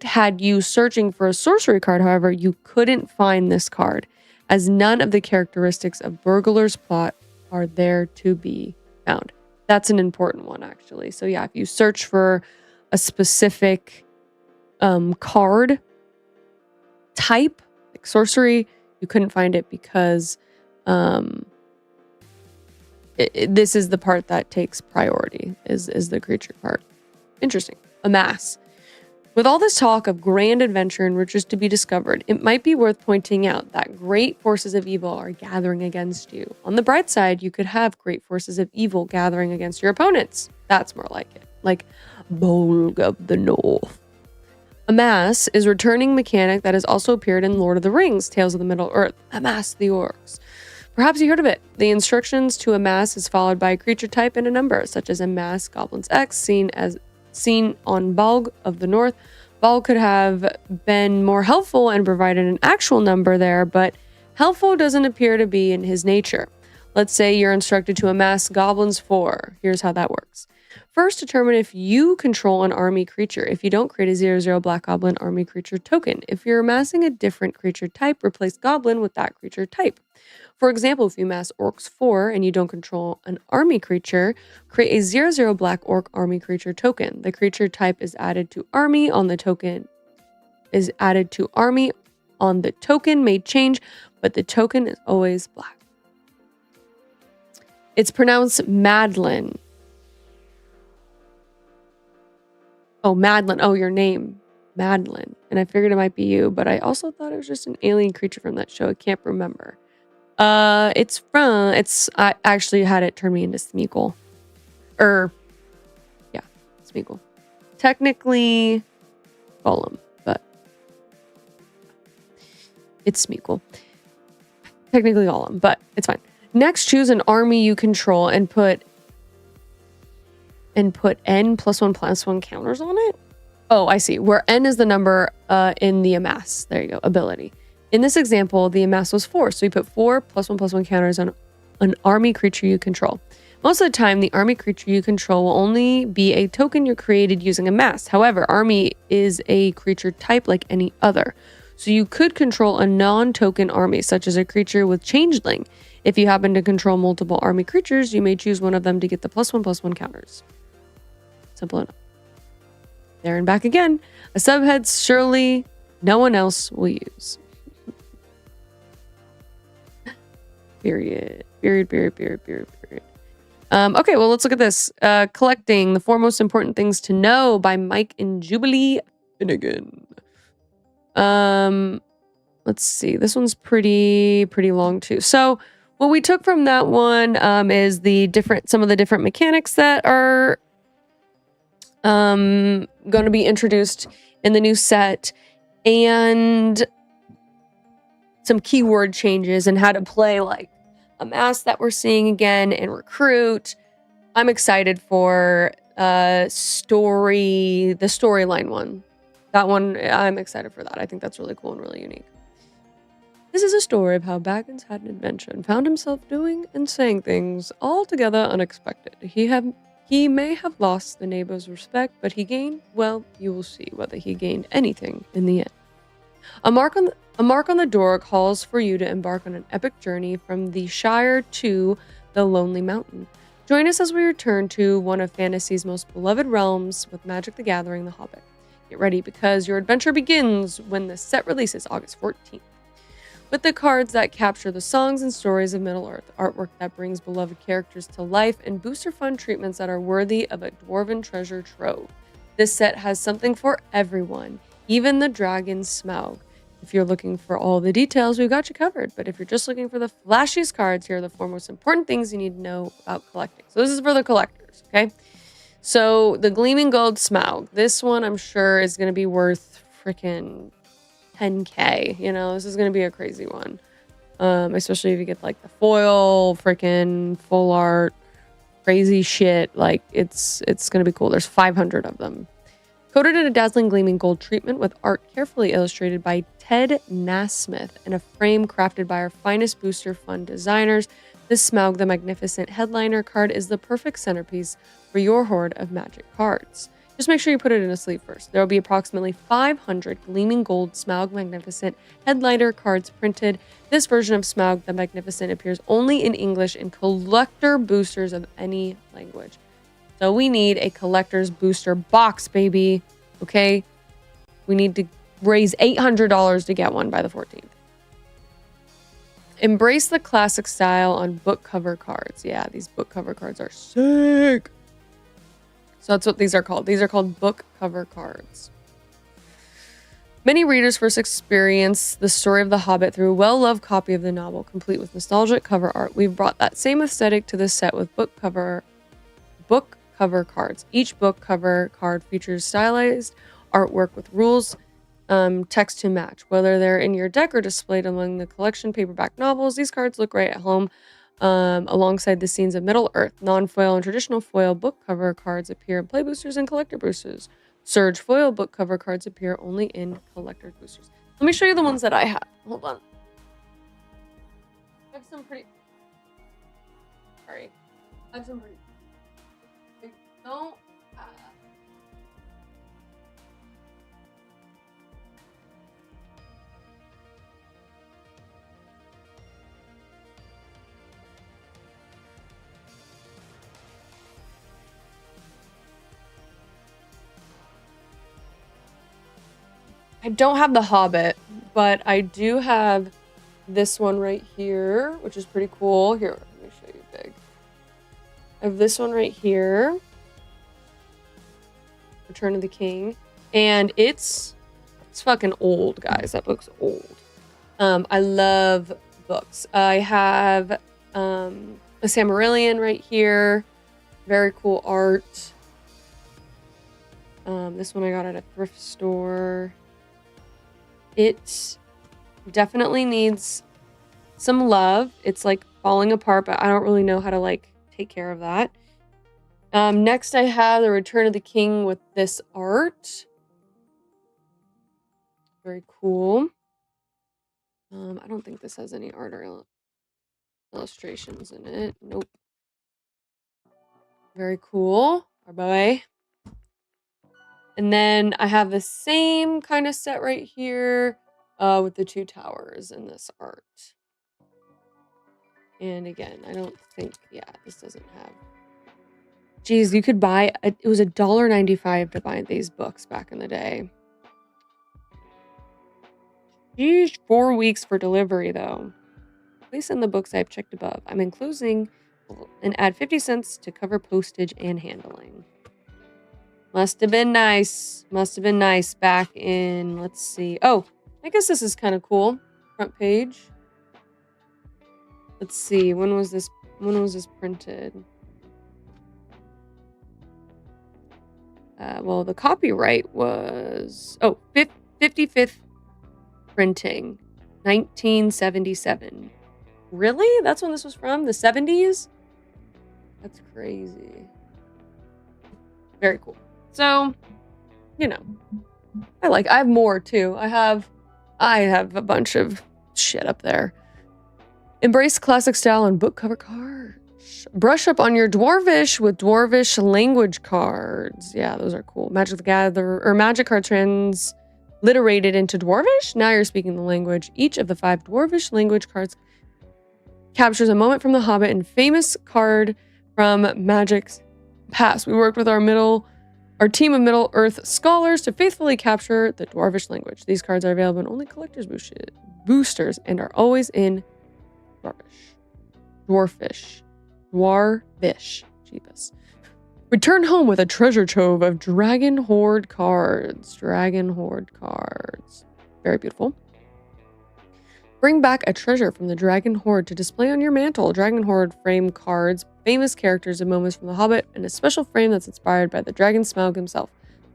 had you searching for a sorcery card, however, you couldn't find this card, as none of the characteristics of Burglar's Plot are there to be found. That's an important one, actually. So yeah, if you search for a specific card type, like sorcery, you couldn't find it because this is the part that takes priority, is the creature part. Interesting. Amass. With all this talk of grand adventure and riches to be discovered, it might be worth pointing out that great forces of evil are gathering against you. On the bright side, you could have great forces of evil gathering against your opponents. That's more like it. Like Bolg of the North. Amass is a returning mechanic that has also appeared in Lord of the Rings, Tales of the Middle-earth, Amass the Orcs. Perhaps you heard of it. The instructions to amass is followed by a creature type and a number, such as amass Goblins X, seen on Bolg of the North. Bolg could have been more helpful and provided an actual number there, but helpful doesn't appear to be in his nature. Let's say you're instructed to amass Goblins 4. Here's how that works. First, determine if you control an army creature. If you don't, create a 0/0 Black Goblin army creature token. If you're amassing a different creature type, replace Goblin with that creature type. For example, if you amass Orcs 4 and you don't control an army creature, create a 0/0 Black Orc army creature token. The creature type is added to army on the token. May change, but the token is always black. It's pronounced Madeline. Oh, Madeline. Oh, your name. Madeline. And I figured it might be you, but I also thought it was just an alien creature from that show. I can't remember. I actually had it turn me into Smeagol. Yeah, Smeagol. Technically Gollum, but it's Smeagol. Technically Gollum, but it's fine. Next, choose an army you control and put N +1/+1 counters on it. Oh, I see. Where N is the number in the amass. There you go. Ability. In this example, the amass was 4, so we put 4 +1/+1 counters on an army creature you control. Most of the time, the army creature you control will only be a token you created using amass. However, army is a creature type like any other. So you could control a non-token army, such as a creature with changeling. If you happen to control multiple army creatures, you may choose one of them to get the +1/+1 counters. Simple enough. There and back again. A subhead surely no one else will use. Period. Okay, well, let's look at this. Collecting the 4 most important things to know by Mike and Jubilee Finnegan. Let's see. This one's pretty long too. So what we took from that one is some of the different mechanics that are going to be introduced in the new set, and some keyword changes and how to play like amass that we're seeing again and recruit. I'm excited for the storyline one. That one, I'm excited for that. I think that's really cool and really unique. This is a story of how Baggins had an adventure and found himself doing and saying things altogether unexpected. He may have lost the neighbor's respect, but he gained, well, you will see whether he gained anything in the end. A mark on the door calls for you to embark on an epic journey from the Shire to the Lonely Mountain. Join us as we return to one of fantasy's most beloved realms with Magic the Gathering, The Hobbit. Get ready because your adventure begins when the set releases August 14th. With the cards that capture the songs and stories of Middle-earth, artwork that brings beloved characters to life, and booster fun treatments that are worthy of a dwarven treasure trove. This set has something for everyone, even the dragon Smaug. If you're looking for all the details, we've got you covered. But if you're just looking for the flashiest cards, here are the 4 most important things you need to know about collecting. So this is for the collectors, okay? So the Gleaming Gold Smaug. This one I'm sure is going to be worth freaking 10K. You know, this is going to be a crazy one. Especially if you get like the foil, freaking full art, crazy shit. Like it's going to be cool. There's 500 of them. Coated in a dazzling gleaming gold treatment with art carefully illustrated by Ted Nasmith and a frame crafted by our finest booster fund designers, this Smaug the Magnificent headliner card is the perfect centerpiece for your hoard of Magic cards. Just make sure you put it in a sleeve first. There will be approximately 500 gleaming gold Smaug Magnificent headliner cards printed. This version of Smaug the Magnificent appears only in English in collector boosters of any language. So we need a collector's booster box, baby. Okay? We need to raise $800 to get one by the 14th. Embrace the classic style on book cover cards. Yeah, these book cover cards are sick. So that's what these are called. These are called book cover cards. Many readers first experience the story of The Hobbit through a well-loved copy of the novel, complete with nostalgic cover art. We've brought that same aesthetic to this set with book cover cards. Each book cover card features stylized artwork with rules, text to match. Whether they're in your deck or displayed among the collection paperback novels, these cards look great at home alongside the scenes of Middle-earth. Non-foil and traditional foil book cover cards appear in play boosters and collector boosters. Surge foil book cover cards appear only in collector boosters. Let me show you the ones that I have. Hold on. I have some pretty... Sorry. I have some pretty... No. I don't have the Hobbit, but I do have this one right here, which is pretty cool. Here, let me show you big. I have this one right here. Return of the King. And it's fucking old, guys. That book's old. I love books. I have a Silmarillion right here. Very cool art. This one I got at a thrift store. It definitely needs some love. It's like falling apart, but I don't really know how to like take care of that. Next I have the Return of the King with this art. Very cool. I don't think this has any art or illustrations in it. Nope. Very cool. Our boy. And then I have the same kind of set right here with the two towers and this art. And again, I don't think, yeah, this doesn't have. Geez, you could buy, it was $1.95 to buy these books back in the day. Geez, 4 weeks for delivery though. Please send the books I've checked above. I'm enclosing and add 50 cents to cover postage and handling. Must have been nice. Must have been nice back in, let's see. Oh, I guess this is kind of cool. Front page. Let's see. When was this printed? Well, the copyright was 55th printing, 1977. Really? That's when this was from? The 70s? That's crazy. Very cool. So, you know, I have more too. I have a bunch of shit up there. Embrace classic style and book cover cards. Brush up on your Dwarvish with Dwarvish language cards. Yeah, those are cool. Magic the Gathering or Magic card transliterated into Dwarvish. Now you're speaking the language. Each of the 5 Dwarvish language cards captures a moment from The Hobbit and famous card from Magic's past. We worked with our team of Middle-earth scholars to faithfully capture the Dwarvish language. These cards are available in only collector's boosters and are always in Dwarvish. Jeebus. Return home with a treasure trove of Dragon Horde cards. Very beautiful. Bring back a treasure from the Dragon Horde to display on your mantle. Dragon Horde frame cards, famous characters and moments from The Hobbit, and a special frame that's inspired by the Dragon Smaug himself.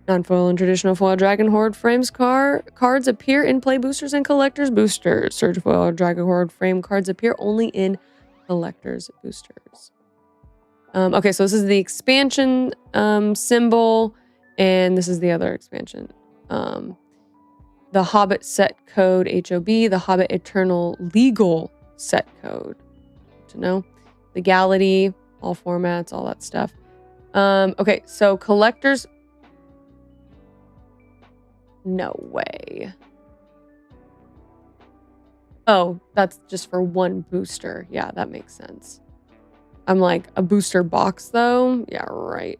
Non-foil and traditional foil Dragon Horde frames cards appear in play boosters and collector's boosters. Surge foil or Dragon Horde frame cards appear only in collector's boosters. Okay, so this is the expansion symbol, and this is the other expansion. The Hobbit set code HOB, the Hobbit Eternal Legal set code. To know. Legality, all formats, all that stuff. Okay, so collectors. No way. Oh, that's just for one booster. Yeah, that makes sense. I'm like, a booster box though? Yeah, right.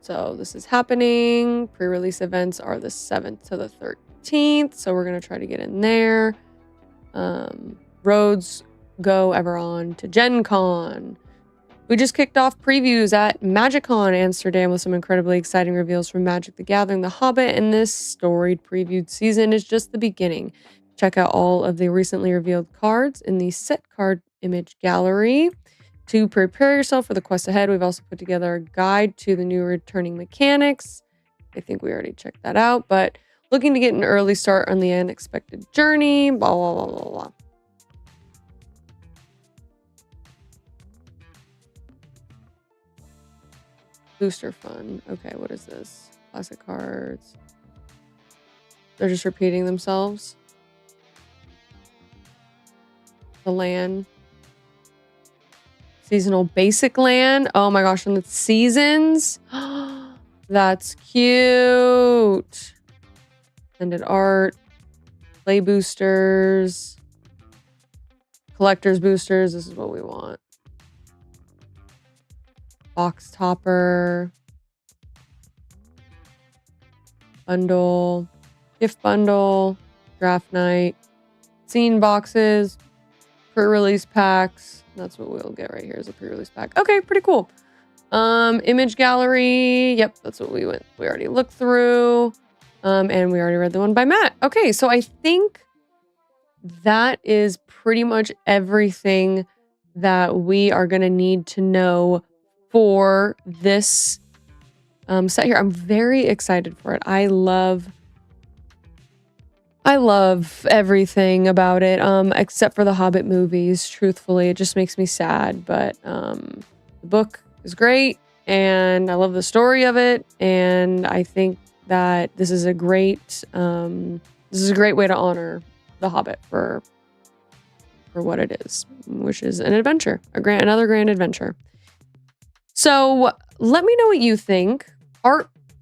So this is happening. Pre-release events are the 7th to the 13th. So we're going to try to get in there. Roads go ever on to Gen Con. We just kicked off previews at MagicCon Amsterdam with some incredibly exciting reveals from Magic the Gathering, The Hobbit, and this storied previewed season is just the beginning. Check out all of the recently revealed cards in the set card image gallery. To prepare yourself for the quest ahead, we've also put together a guide to the new returning mechanics. I think we already checked that out, but looking to get an early start on the unexpected journey, blah, blah, blah, blah, blah. Booster fun. Okay, what is this? Classic cards. They're just repeating themselves. The land. Seasonal basic land. Oh my gosh, and it's seasons. That's cute. Extended art. Play boosters. Collector's boosters. This is what we want. Box topper. Bundle. Gift bundle. Draft night. Scene boxes. Pre-release packs. That's what we'll get right here is a pre-release pack. Okay, pretty cool. Image gallery. Yep, that's what we already looked through. And we already read the one by Matt. Okay, so I think that is pretty much everything that we are going to need to know for this set here. I'm very excited for it. I love everything about it, except for the Hobbit movies. Truthfully, it just makes me sad. But the book is great, and I love the story of it. And I think that this is a great way to honor the Hobbit for what it is, which is an adventure, another grand adventure. So let me know what you think.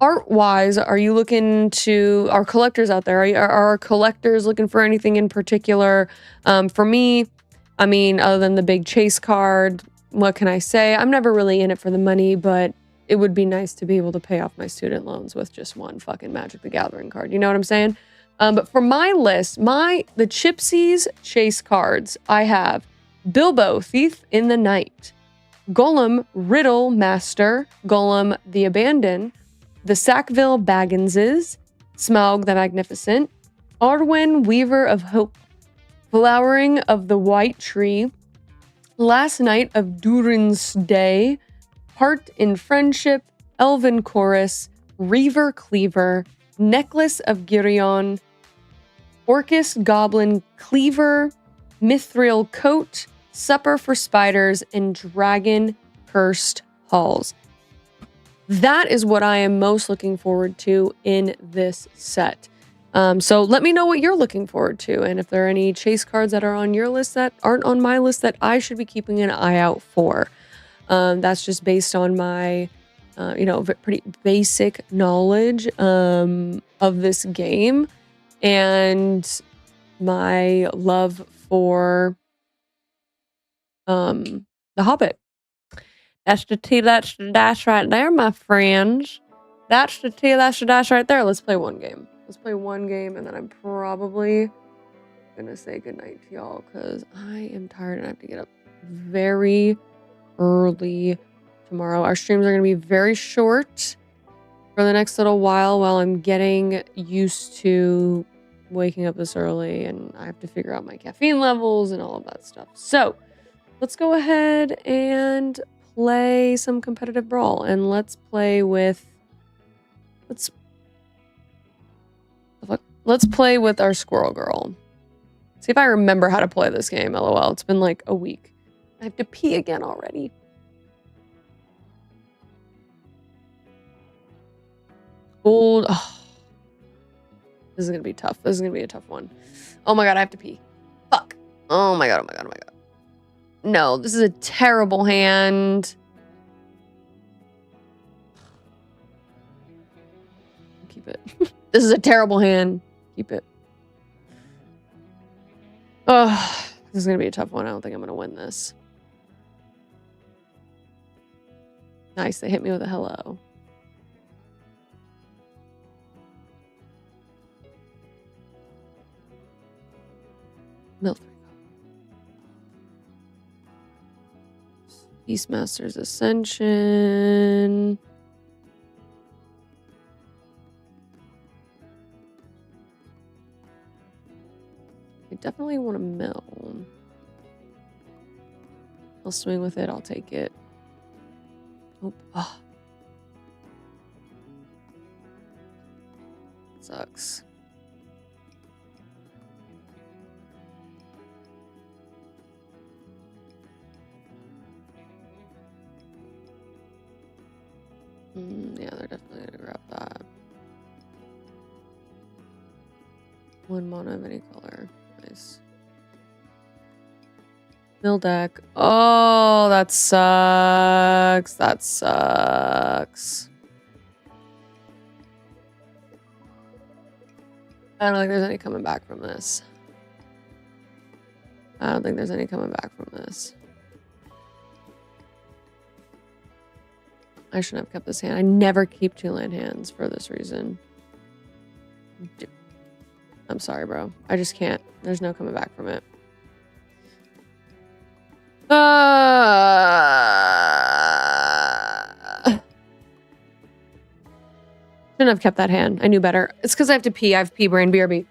Art-wise, are you looking to our collectors out there? Are our collectors looking for anything in particular? For me, I mean, other than the big chase card, what can I say? I'm never really in it for the money, but it would be nice to be able to pay off my student loans with just one fucking Magic the Gathering card. You know what I'm saying? But for my list, the Chipsy's chase cards, I have Bilbo, Thief in the Night, Golem, Riddle Master, Golem, the Abandoned, the Sackville Bagginses, Smaug the Magnificent, Arwen, Weaver of Hope, Flowering of the White Tree, Last Night of Durin's Day, Heart in Friendship, Elven Chorus, Reaver Cleaver, Necklace of Girion, Orcus Goblin Cleaver, Mithril Coat, Supper for Spiders, and Dragon Cursed Halls. That is what I am most looking forward to in this set. So let me know what you're looking forward to, and if there are any chase cards that are on your list that aren't on my list that I should be keeping an eye out for. That's just based on my, pretty basic knowledge of this game and my love for The Hobbit. That's the tea, that's the dash right there, my friends. That's the tea, that's the dash right there. Let's play one game. Let's play one game, and then I'm probably gonna say goodnight to y'all because I am tired and I have to get up very early tomorrow. Our streams are gonna be very short for the next little while I'm getting used to waking up this early, and I have to figure out my caffeine levels and all of that stuff. So let's go ahead and play some competitive Brawl, and let's play with our Squirrel Girl. See if I remember how to play this game. LOL, it's been like a week. I have to pee again already. Old. Oh. This is gonna be tough. This is gonna be a tough one. Oh my god, I have to pee. Fuck. Oh my god, oh my god, oh my god. No, this is a terrible hand. Keep it. This is a terrible hand. Keep it. Oh, this is gonna be a tough one. I don't think I'm gonna win this. Nice, they hit me with a hello. Mill 3. Beastmaster's Ascension. I definitely want to mill. I'll swing with it. I'll take it. Oh. Sucks. Yeah, they're definitely gonna grab that. 1 mana of any color. Nice. Mill deck. Oh, that sucks. That sucks. I don't think there's any coming back from this. I don't think there's any coming back from this. I shouldn't have kept this hand. I never keep 2-land hands for this reason. I'm sorry, bro. I just can't. There's no coming back from it. Shouldn't have kept that hand. I knew better. It's because I have to pee. I have pee brain. BRB.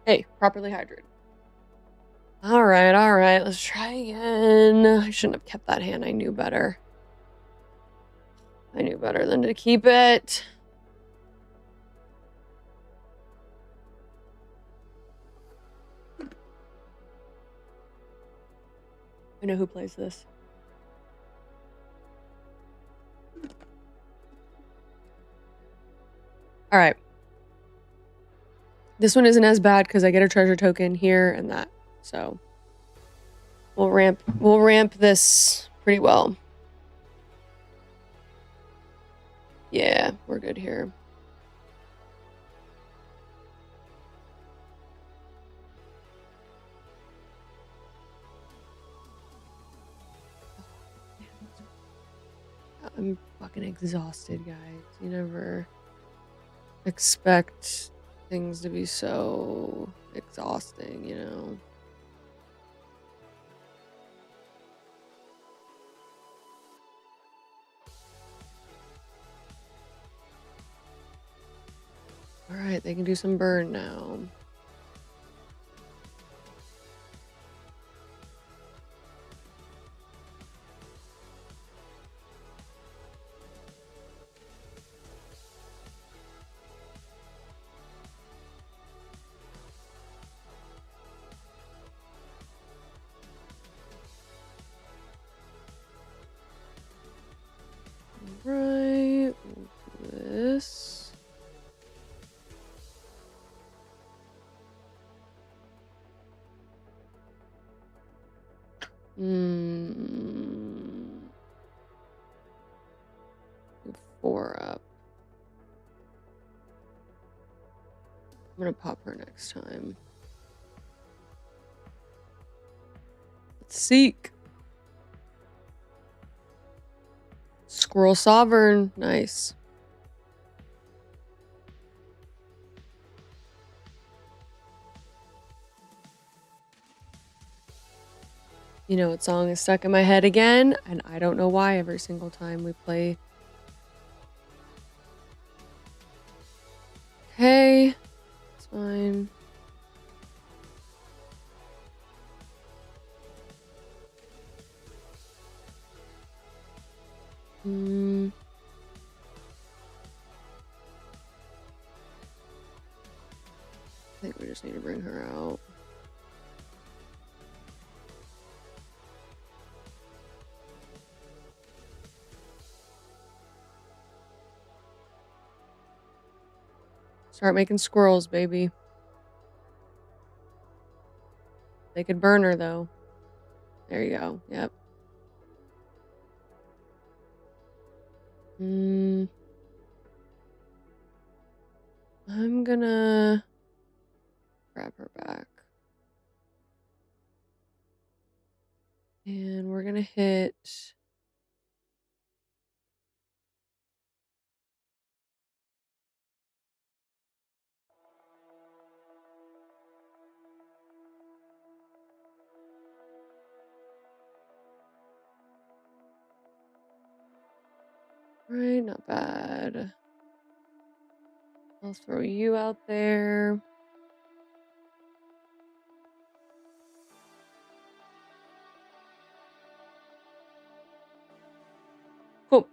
Hey, properly hydrated. All right. Let's try again. I shouldn't have kept that hand. I knew better. I knew better than to keep it. I know who plays this. All right. This one isn't as bad because I get a treasure token here and that. So we'll ramp this pretty well. Yeah, we're good here. I'm fucking exhausted, guys. You never expect things to be so exhausting, you know? All right, they can do some burn now. Right, we'll do this. Move 4 up. I'm gonna pop her next time. Let's seek. Squirrel Sovereign, nice. You know what song is stuck in my head again? And I don't know why every single time we play. okay. It's fine. I think we just need to bring her out. Start making squirrels, baby. They could burn her, though. There you go. Yep. I'm gonna grab her back. And we're gonna hit... Right, not bad. I'll throw you out there. Cool.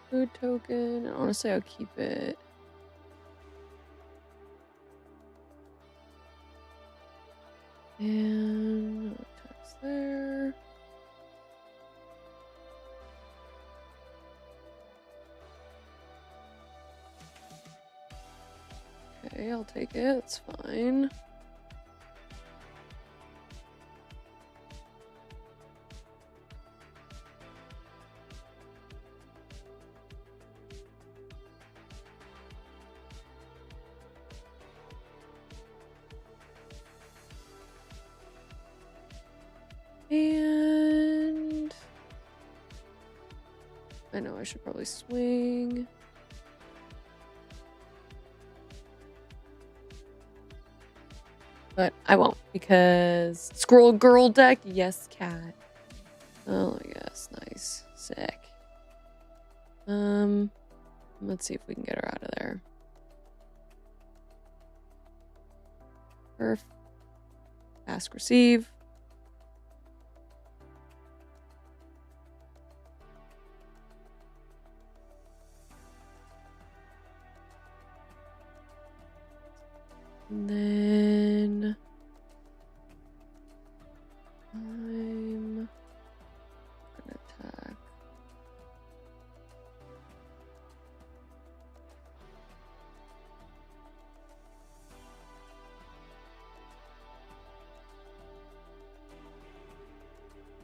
Food token. Honestly, I'll keep it. And tax there. Okay, I'll take it. It's fine. And I know I should probably swing. But I won't because Squirrel Girl deck. Yes, cat. Oh, yes, nice, sick. Let's see if we can get her out of there. Perf. Ask, receive. And then I'm gonna attack.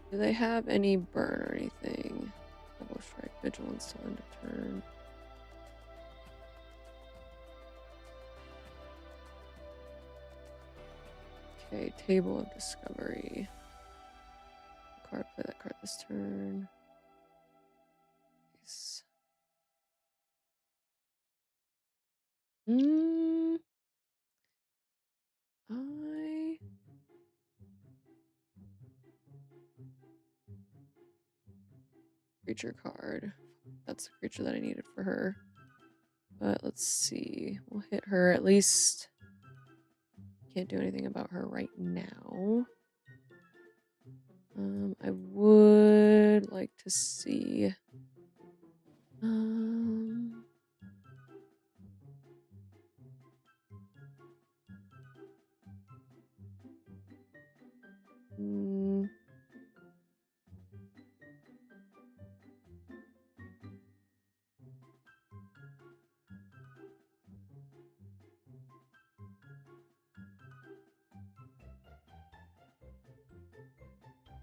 Do they have any burn or anything? Double strike, vigilance till end of turn. Okay, table of discovery. Card, play that card this turn. Nice. Creature card. That's the creature that I needed for her. But let's see. We'll hit her at least. Can't do anything about her right now. I would like to see.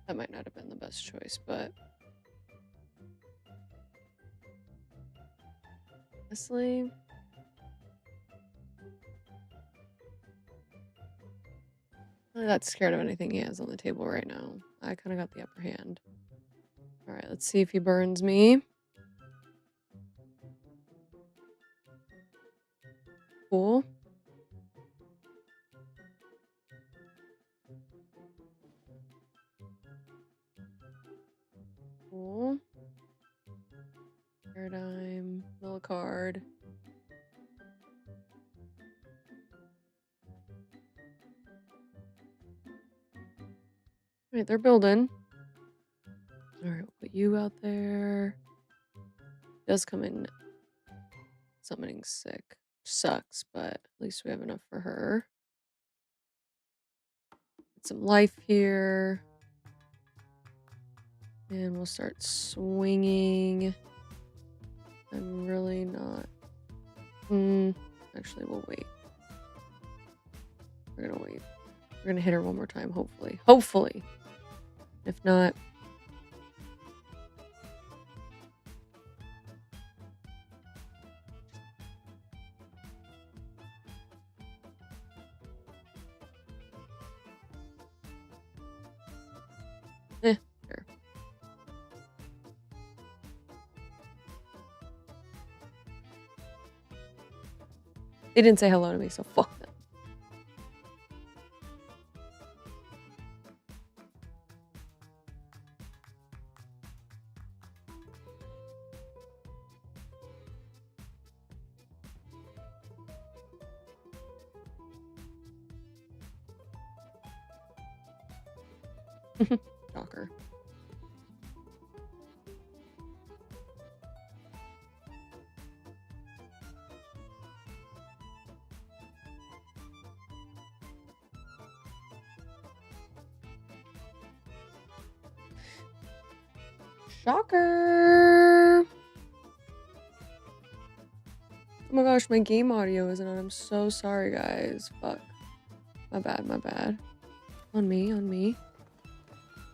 That might not have been the best choice, but Honestly, I'm not scared of anything he has on the table right now. I kind of got the upper hand. All right, let's see if he burns me. Cool. Cool. Paradigm, mill a card. Alright, they're building. Alright, we'll put you out there. Does come in summoning sick. Sucks, but at least we have enough for her. Get some life here. And we'll start swinging. I'm really not... Actually, we'll wait. We're gonna wait. We're gonna hit her one more time, hopefully. Hopefully! If not... sure. They didn't say hello to me, so fuck them. Shocker. Shocker! Oh my gosh, my game audio isn't on. I'm so sorry, guys. Fuck. My bad, my bad. On me, on me.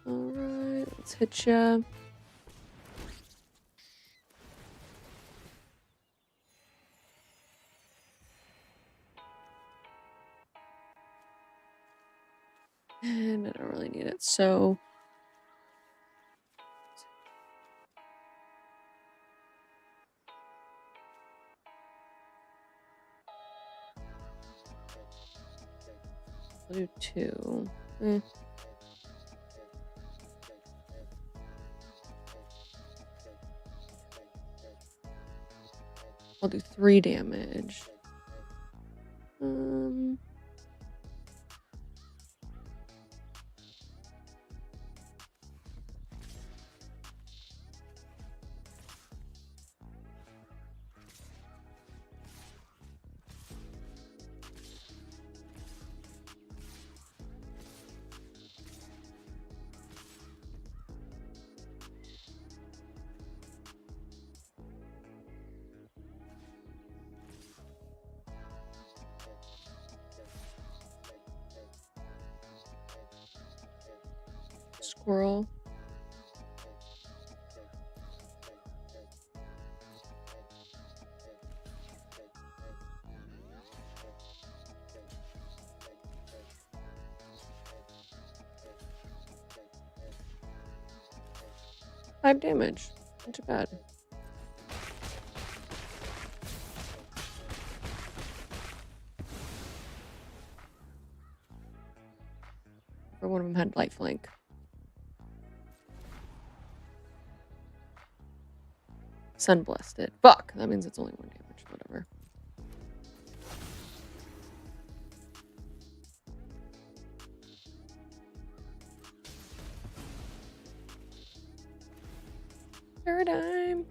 Alright, let's hit ya. And I don't really need it, so... I'll do 2. I'll do 3 damage. Squirrel. Five damage. Not too bad. Or one of them had lifelink. Sun blessed it. Fuck! That means it's only 1 damage. Whatever. Paradigm.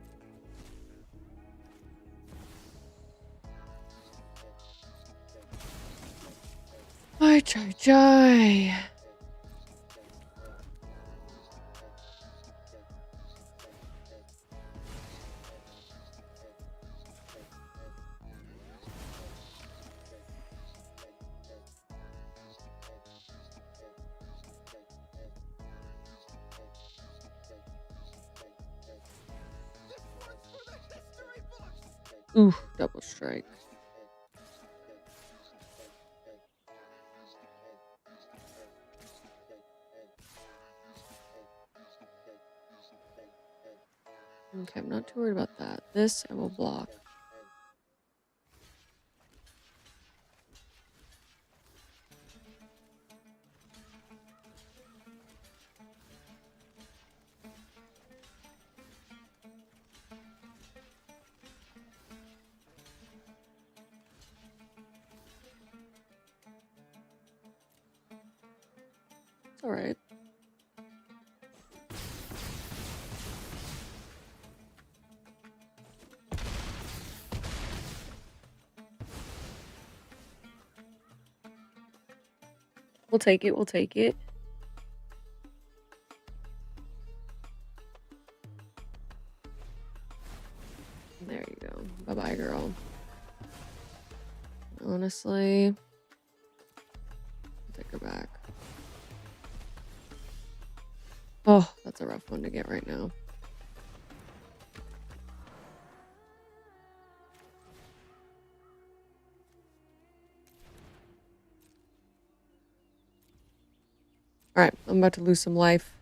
Jai. Ooh, double strike. Okay, I'm not too worried about that. This I will block. It's alright. We'll take it, we'll take it. There you go. Bye-bye, girl. Honestly, I'll take her back. Oh, that's a rough one to get right now. Alright, I'm about to lose some life.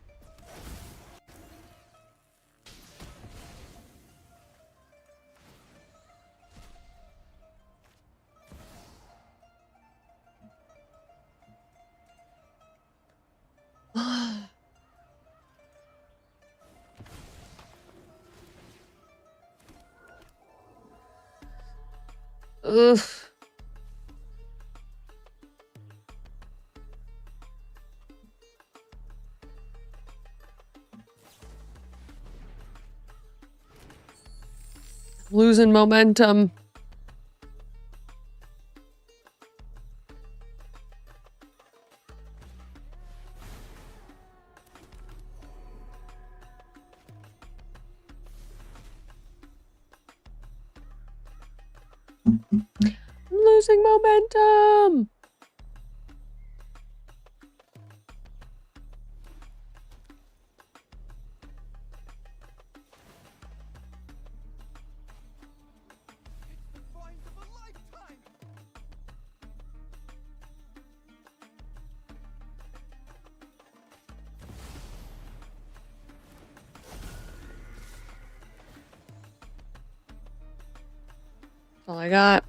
Ugh. Losing momentum. I'm losing momentum. That's all I got.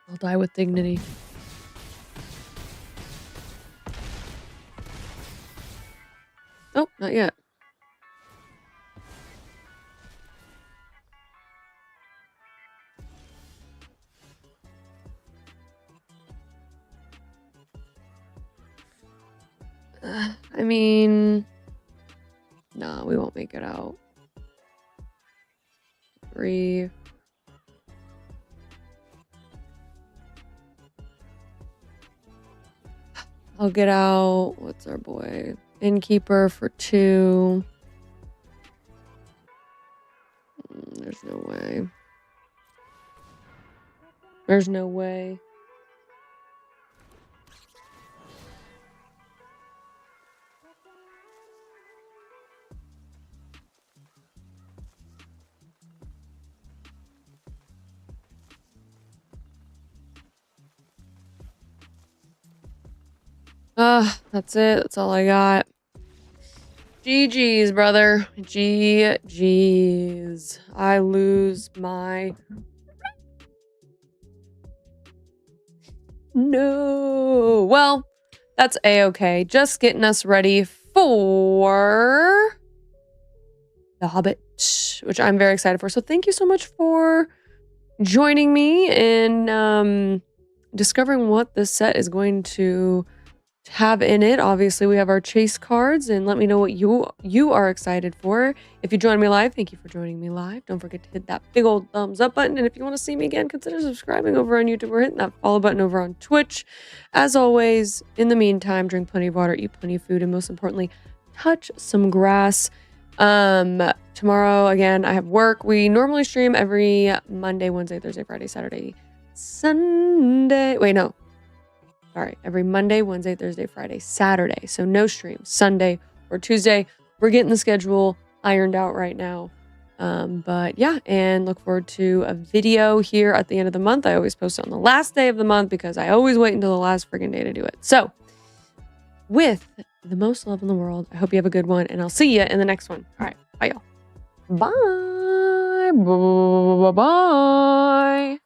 I'll die with dignity. Oh, not yet. I mean, nah, we won't make it out. 3. I'll get out. What's our boy? Innkeeper for 2. There's no way. There's no way. That's it. That's all I got. GG's, brother. GG's. I lose my... No. Well, that's a-okay. Just getting us ready for the Hobbit, which I'm very excited for. So thank you so much for joining me in discovering what this set is going to have in it. Obviously, we have our chase cards, and let me know what you are excited for. If you join me live, thank you for joining me live. Don't forget to hit that big old thumbs up button, and if you want to see me again, consider subscribing over on YouTube or hitting that follow button over on Twitch. As always, in the meantime, drink plenty of water, eat plenty of food, and most importantly, touch some grass. Tomorrow, again, I have work. We normally stream every Monday, Wednesday, Thursday, Friday, Saturday, Sunday. Wait, no. Sorry, every Monday, Wednesday, Thursday, Friday, Saturday. So no streams, Sunday or Tuesday. We're getting the schedule ironed out right now. But yeah, and look forward to a video here at the end of the month. I always post it on the last day of the month because I always wait until the last friggin' day to do it. So with the most love in the world, I hope you have a good one, and I'll see you in the next one. All right, bye y'all. Bye. Bye.